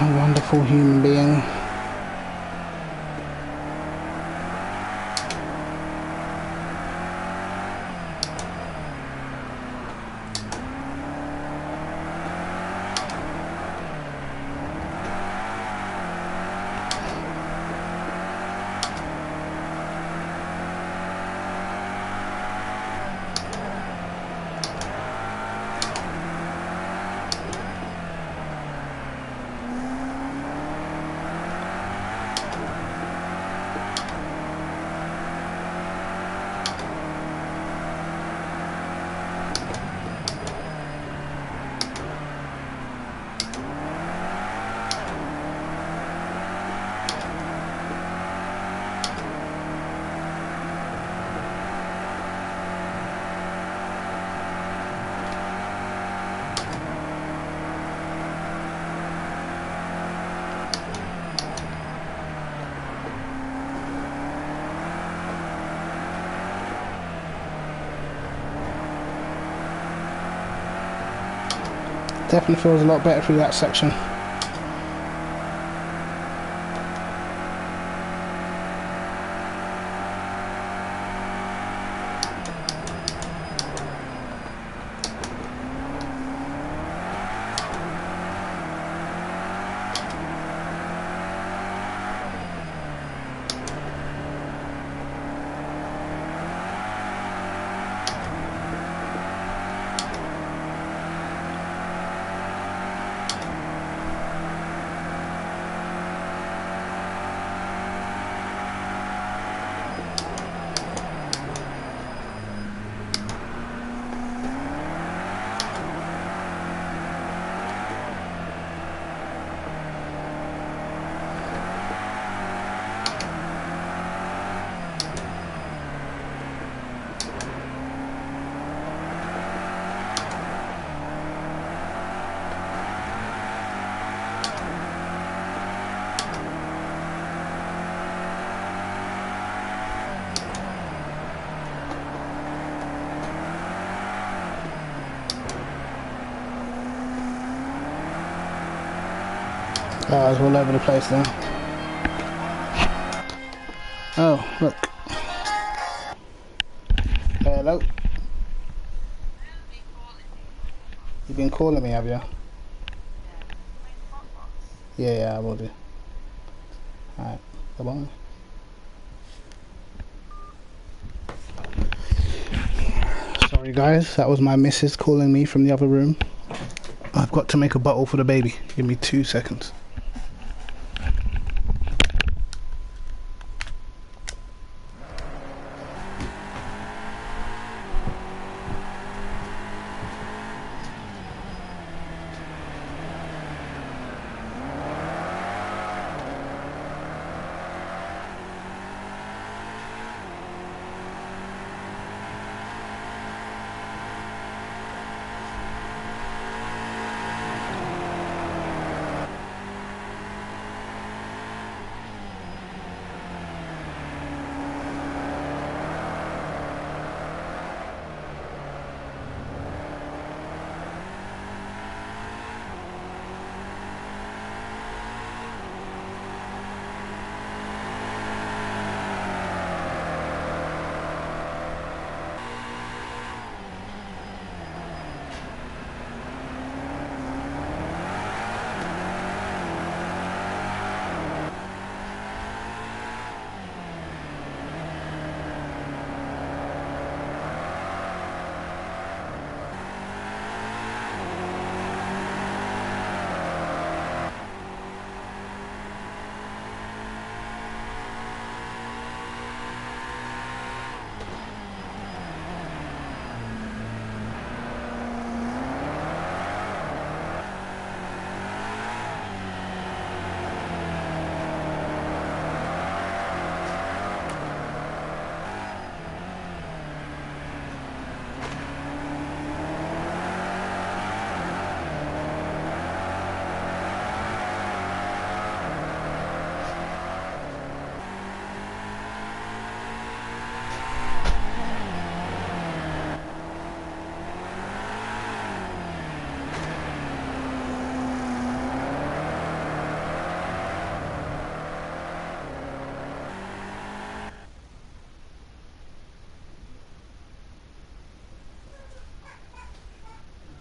S1: A wonderful human being. Definitely feels a lot better through that section. Oh, it's all over the place now. Oh, look. Hello? You've been calling me, have you? Yeah, I will do. Alright, bye-bye. Sorry guys, that was my missus calling me from the other room. I've got to make a bottle for the baby. Give me 2 seconds.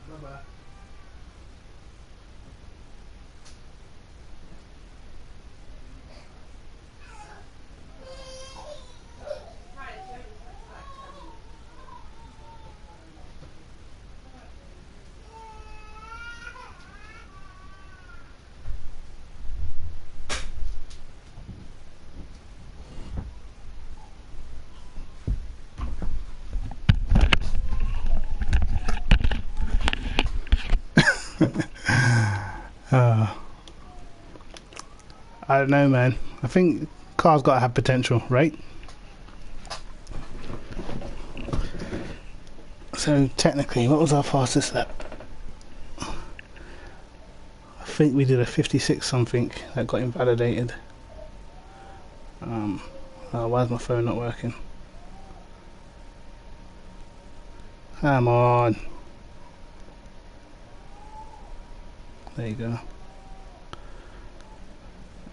S1: Bye-bye. I don't know, man. I think cars gotta have potential, right? So technically, what was our fastest lap? I think we did a 56 something that got invalidated. Why is my phone not working? Come on. There you go.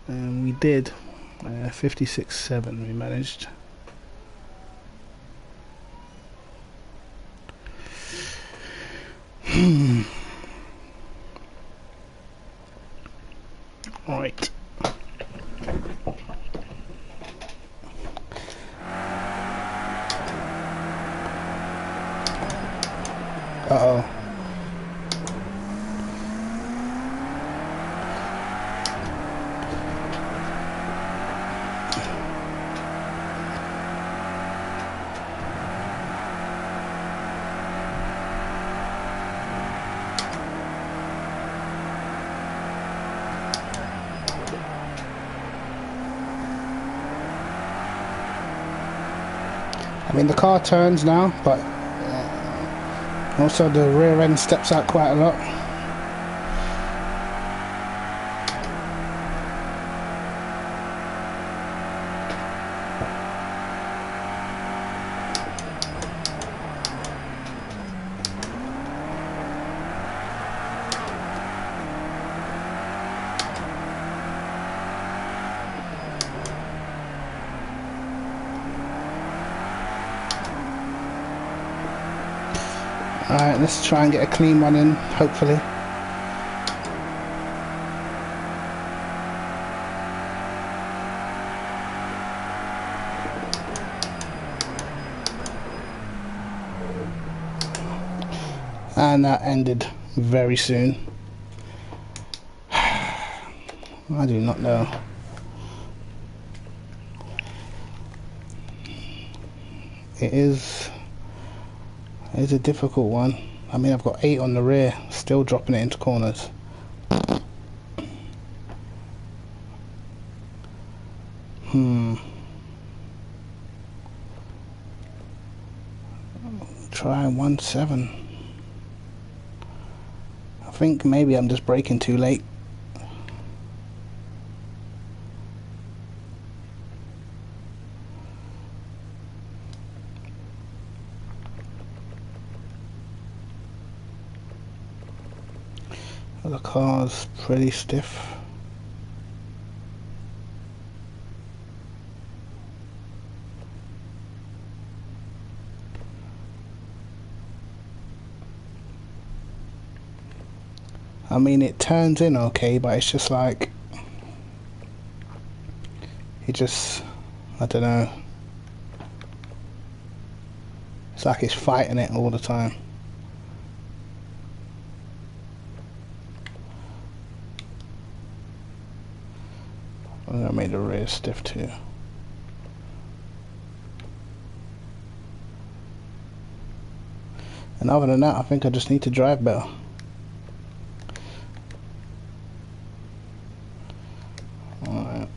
S1: And we did 56.7 we managed. Right. Uh-oh. I mean, the car turns now, but also the rear end steps out quite a lot. Alright, let's try and get a clean one in, hopefully. and that ended very soon. I do not know. It is a difficult one. I mean, I've got 8 on the rear, still dropping it into corners. Try 1.7. I think maybe I'm just braking too late. The car's pretty stiff. I mean, it turns in okay, but it's just like, I don't know. It's like it's fighting it all the time. I'm gonna make the rear stiff too. And other than that, I think I just need to drive better. Alright.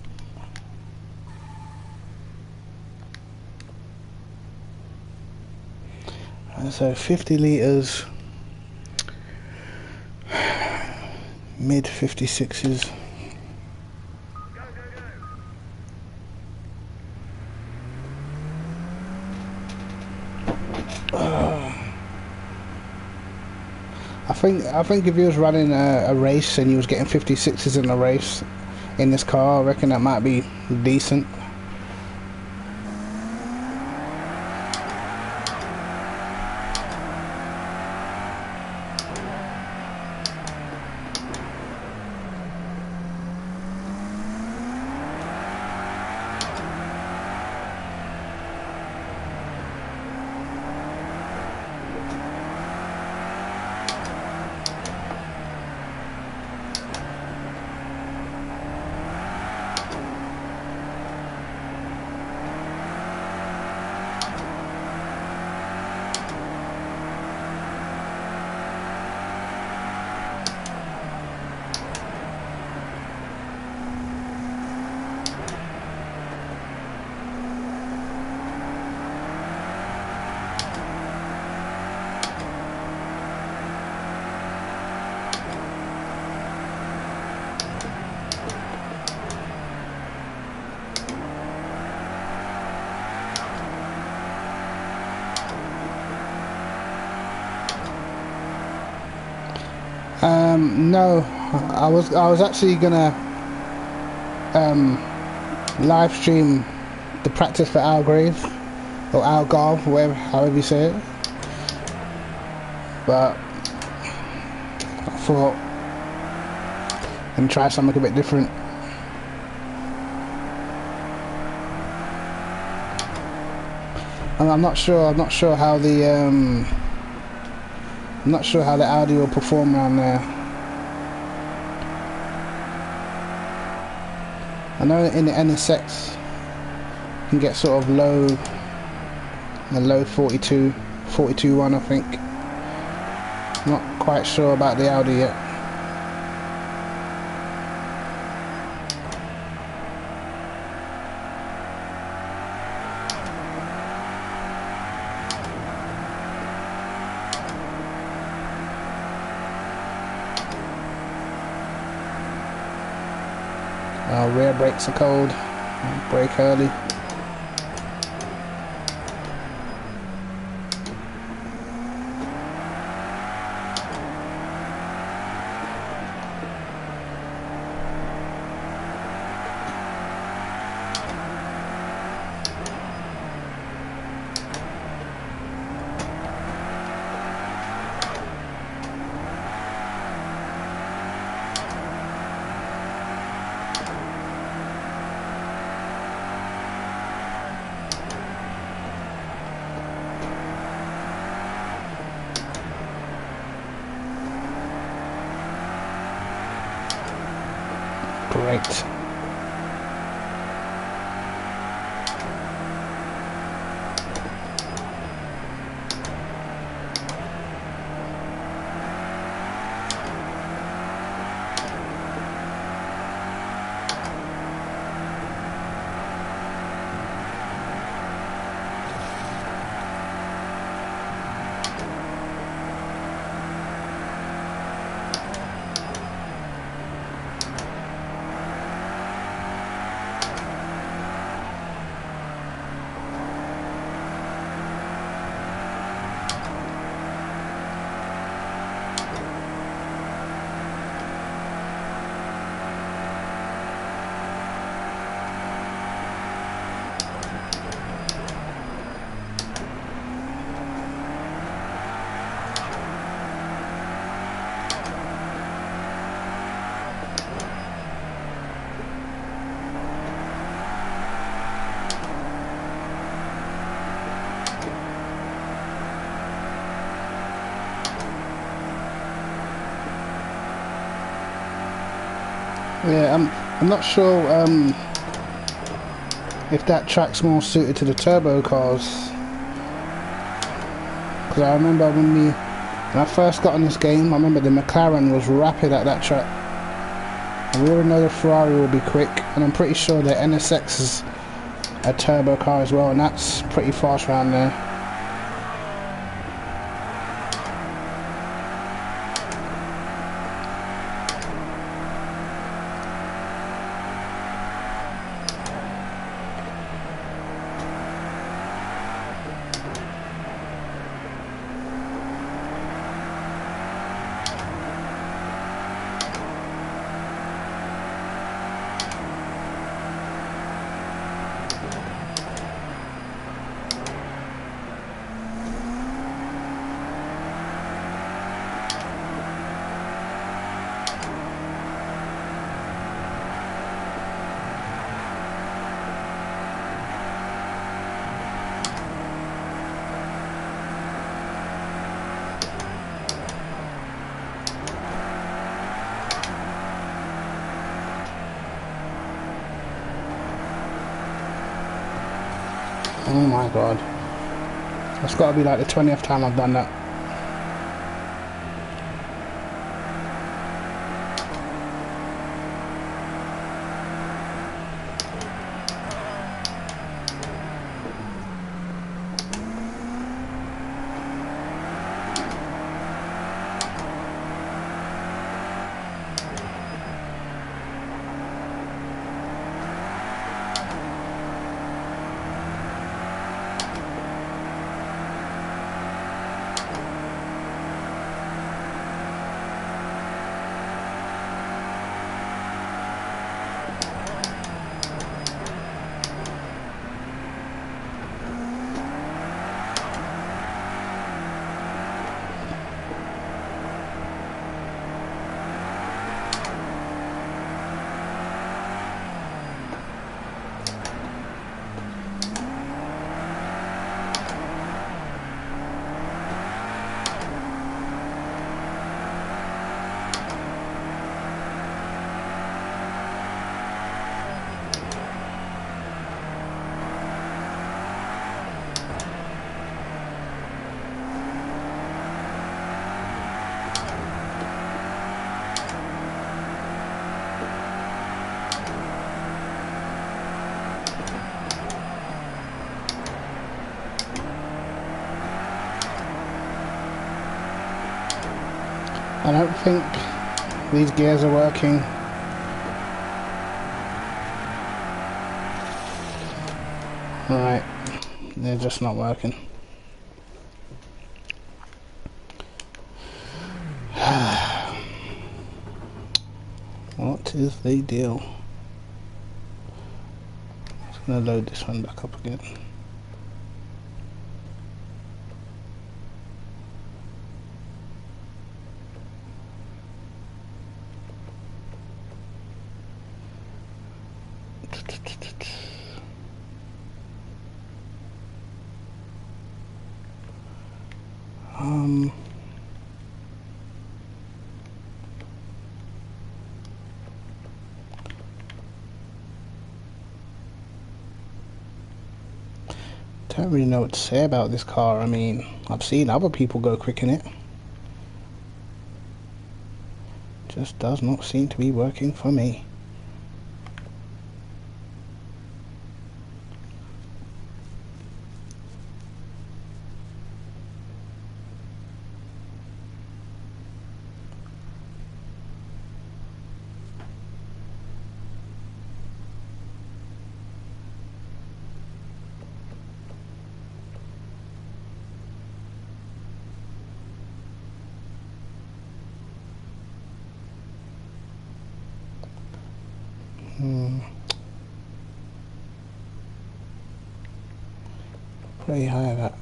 S1: And so 50 litres, mid 56s. I think if you was running a race and you was getting 56s in a race in this car, I reckon that might be decent. No, I was actually gonna live stream the practice for Algrave or Algarve, however you say it. But I thought and try something a bit different. And I'm not sure how the Audi will perform around there. I know in the NSX you can get sort of low 42.1 I think. Not quite sure about the Audi yet. Rear brakes are cold. Brake early. Great. Yeah, I'm not sure if that track's more suited to the turbo cars. Because I remember when I first got on this game, I remember the McLaren was rapid at that track. And we already know the Ferrari will be quick, and I'm pretty sure the NSX is a turbo car as well, and that's pretty fast around there. Oh my god. That's got to be like the 20th time I've done that. I don't think these gears are working. Right, they're just not working. What is the deal? I'm just gonna load this one back up again. Don't really know what to say about this car. I mean, I've seen other people go quick in it. Just does not seem to be working for me. Pretty high that.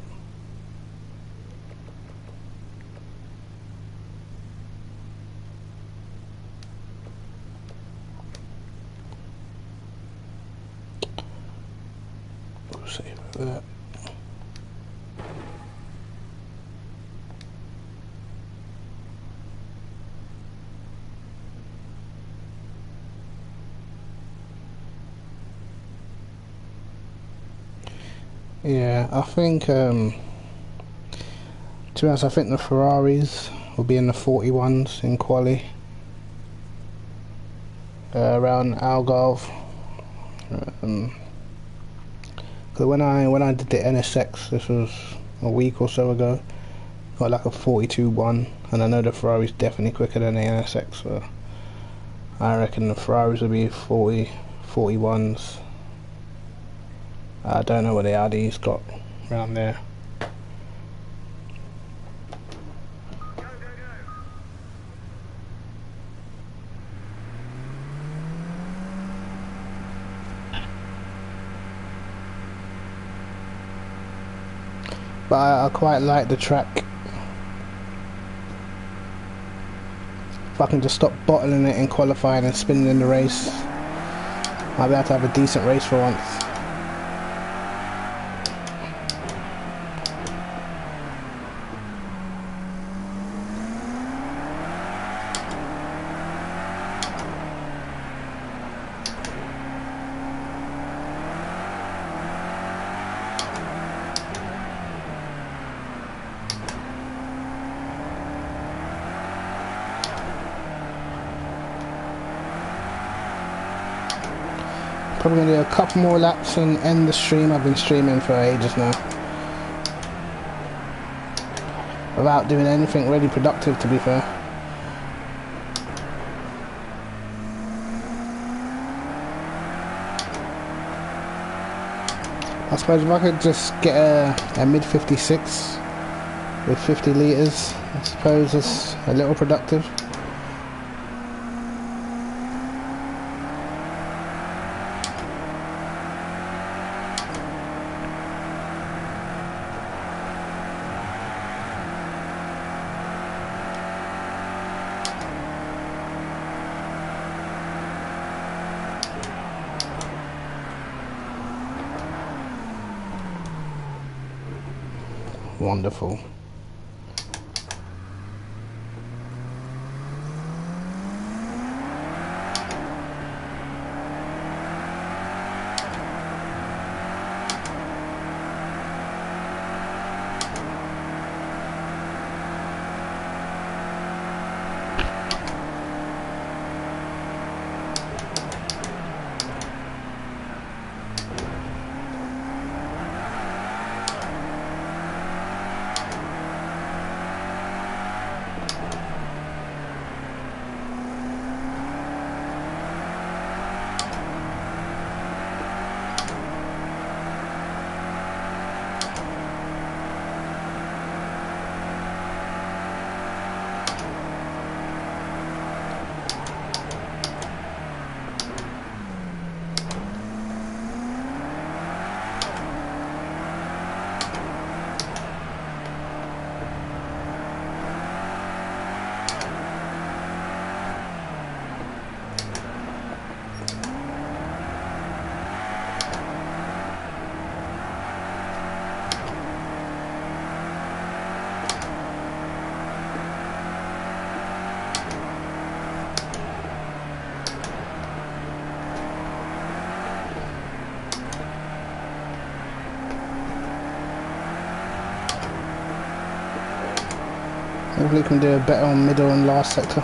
S1: We'll save over that. Yeah, I think, to be honest, I think the Ferraris will be in the 41s in quali, around Algarve. Because when I did the NSX, this was a week or so ago, got like a 42.1, and I know the Ferrari's definitely quicker than the NSX, so I reckon the Ferraris will be 41s. I don't know what the Audi's got around there. But I quite like the track. If I can just stop bottling it in qualifying and spinning in the race, I'll be able to have a decent race for once. Probably gonna do a couple more laps and end the stream. I've been streaming for ages now, without doing anything really productive, to be fair. I suppose if I could just get a mid 56 with 50 litres, I suppose it's a little productive. Wonderful. Hopefully we can do a better on middle and last sector.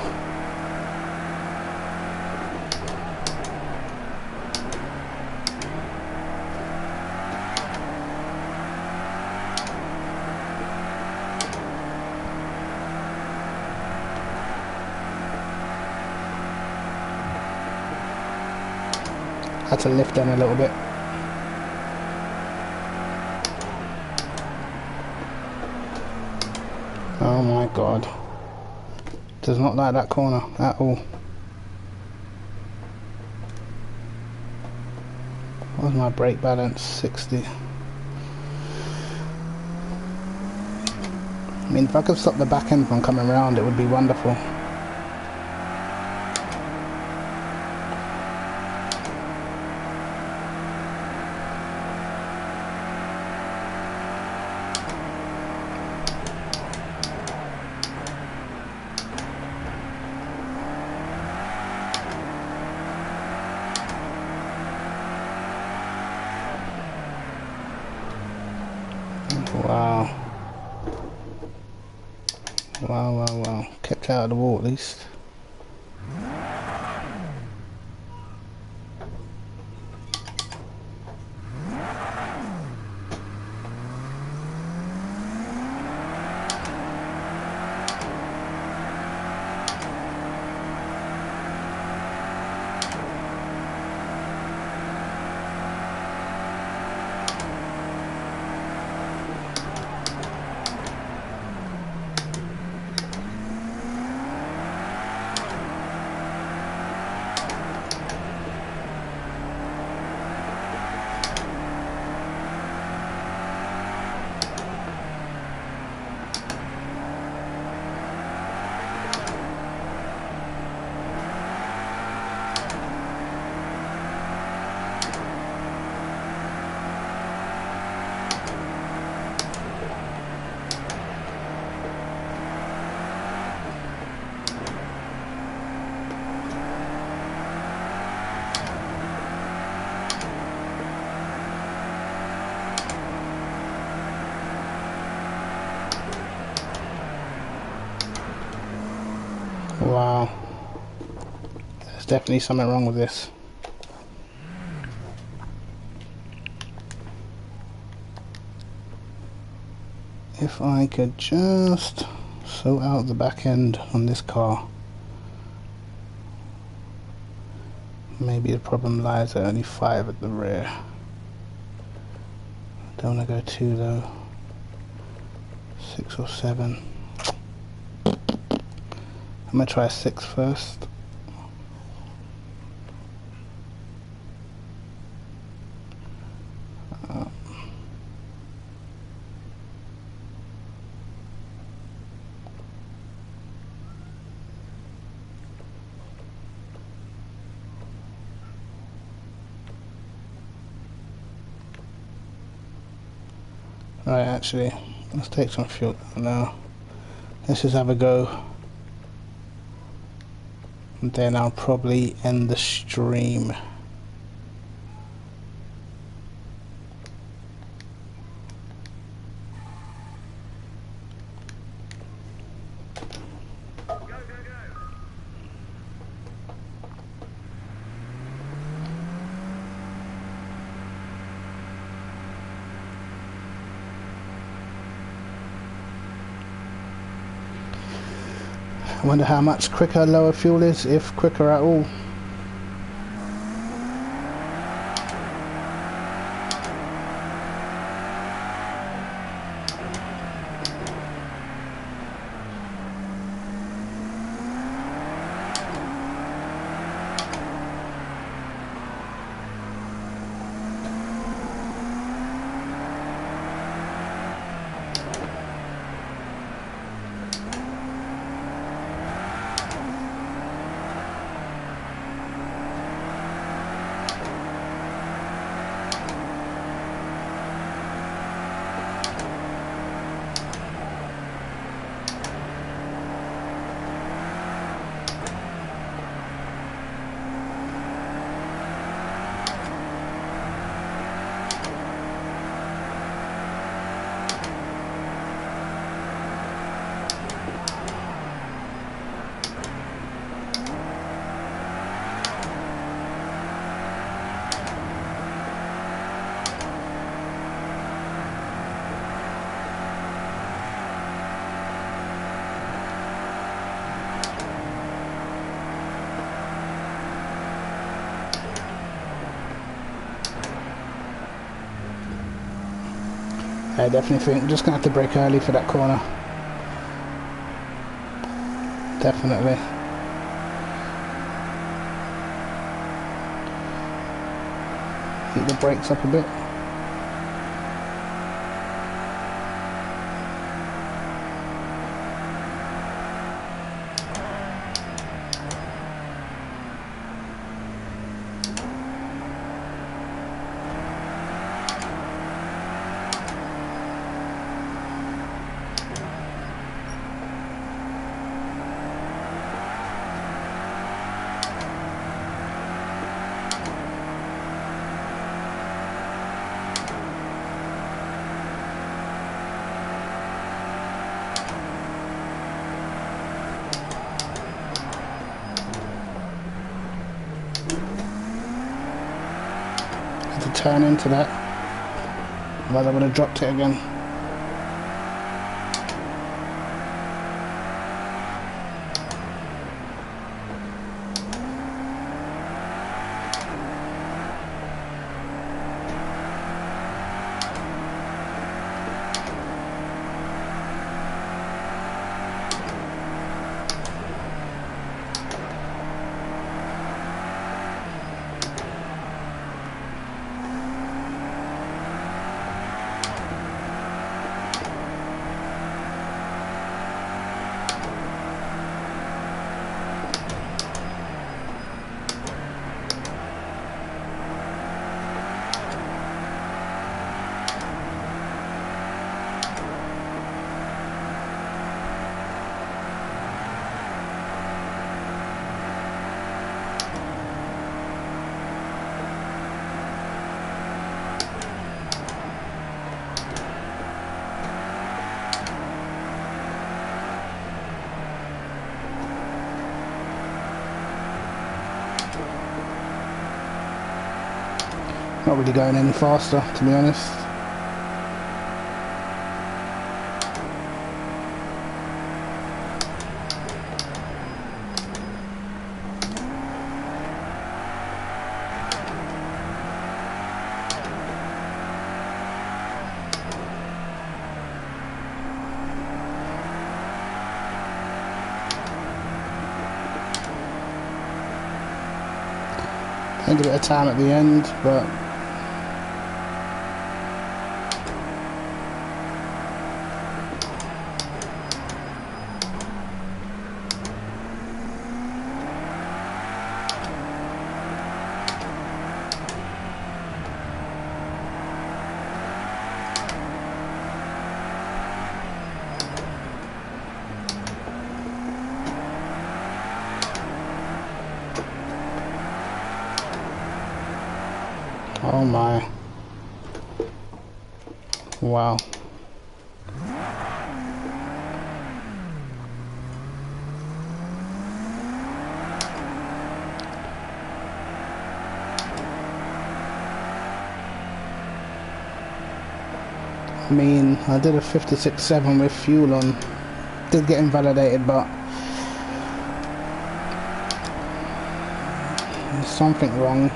S1: Had to lift them a little bit. Oh my god. Does not like that corner at all. What was my brake balance? 60. I mean, if I could stop the back end from coming around, it would be wonderful. Wow. Wow, wow, wow. Kept out of the wall at least. Wow. There's definitely something wrong with this. If I could just sort out the back end on this car. Maybe the problem lies at only 5 at the rear. Don't want to go 2 though. 6 or 7. I'm going to try 6 first. Right, actually, let's take some fuel now. Let's just have a go. And then I'll probably end the stream. I wonder how much quicker lower fuel is, if quicker at all. I definitely think just gonna have to brake early for that corner. Definitely. Heat the brakes up a bit. To turn into that, otherwise I would have dropped it again. Not really going any faster, to be honest. Gained a bit of time at the end, but oh my. Wow. I mean, I did a 56.7 with fuel on. Did get invalidated, but there's something wrong.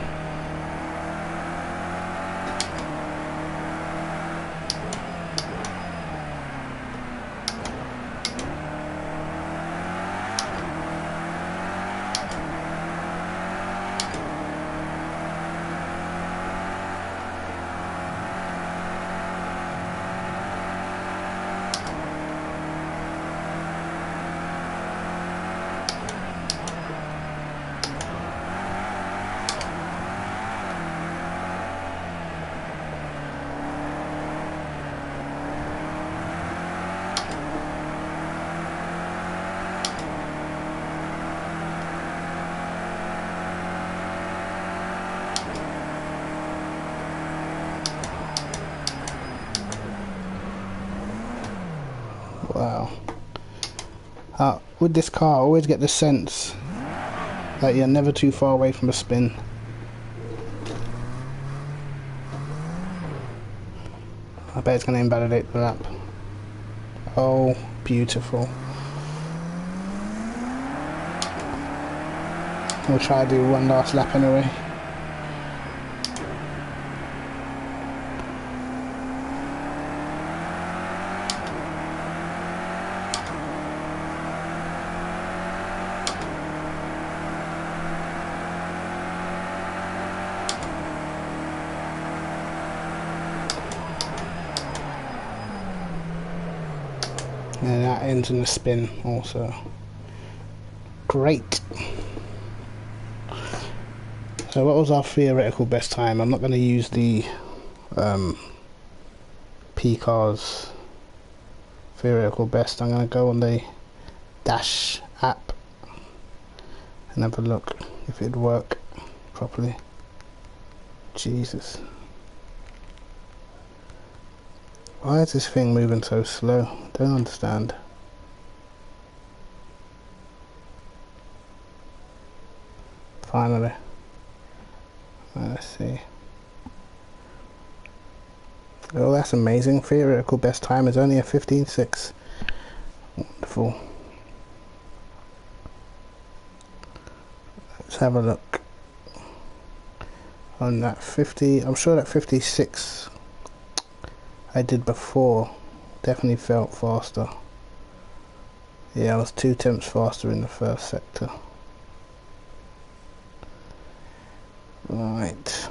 S1: Wow. With this car, I always get the sense that you're never too far away from a spin. I bet it's going to invalidate the lap. Oh, beautiful. We'll try to do one last lap anyway. mattings and the spin also. Great. So what was our theoretical best time? I'm not going to use the P-Cars theoretical best. I'm going to go on the Dash app and have a look if it'd work properly. Jesus. Why is this thing moving so slow? Don't understand. Finally. Let's see. Oh, that's amazing. Theoretical best time is only a 15.6. Wonderful. Let's have a look. On that 50, I'm sure that 56 I did before definitely felt faster. Yeah, I was 2 tenths faster in the first sector. Right.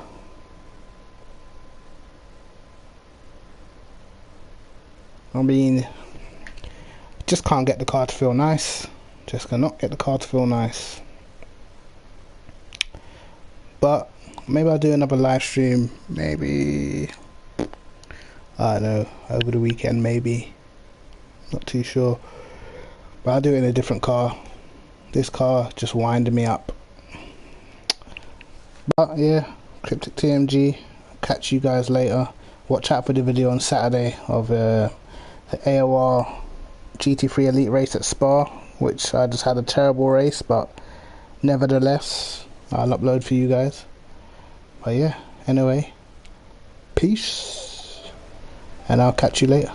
S1: I mean, just can't get the car to feel nice. Just cannot get the car to feel nice. But maybe I'll do another live stream, maybe, I don't know, over the weekend maybe. Not too sure. But I'll do it in a different car. This car just winded me up. But yeah, Cryptic TMG. Catch you guys later. Watch out for the video on Saturday of the AOR GT3 Elite race at Spa, which I just had a terrible race, but nevertheless I'll upload for you guys. But yeah, anyway, peace, and I'll catch you later.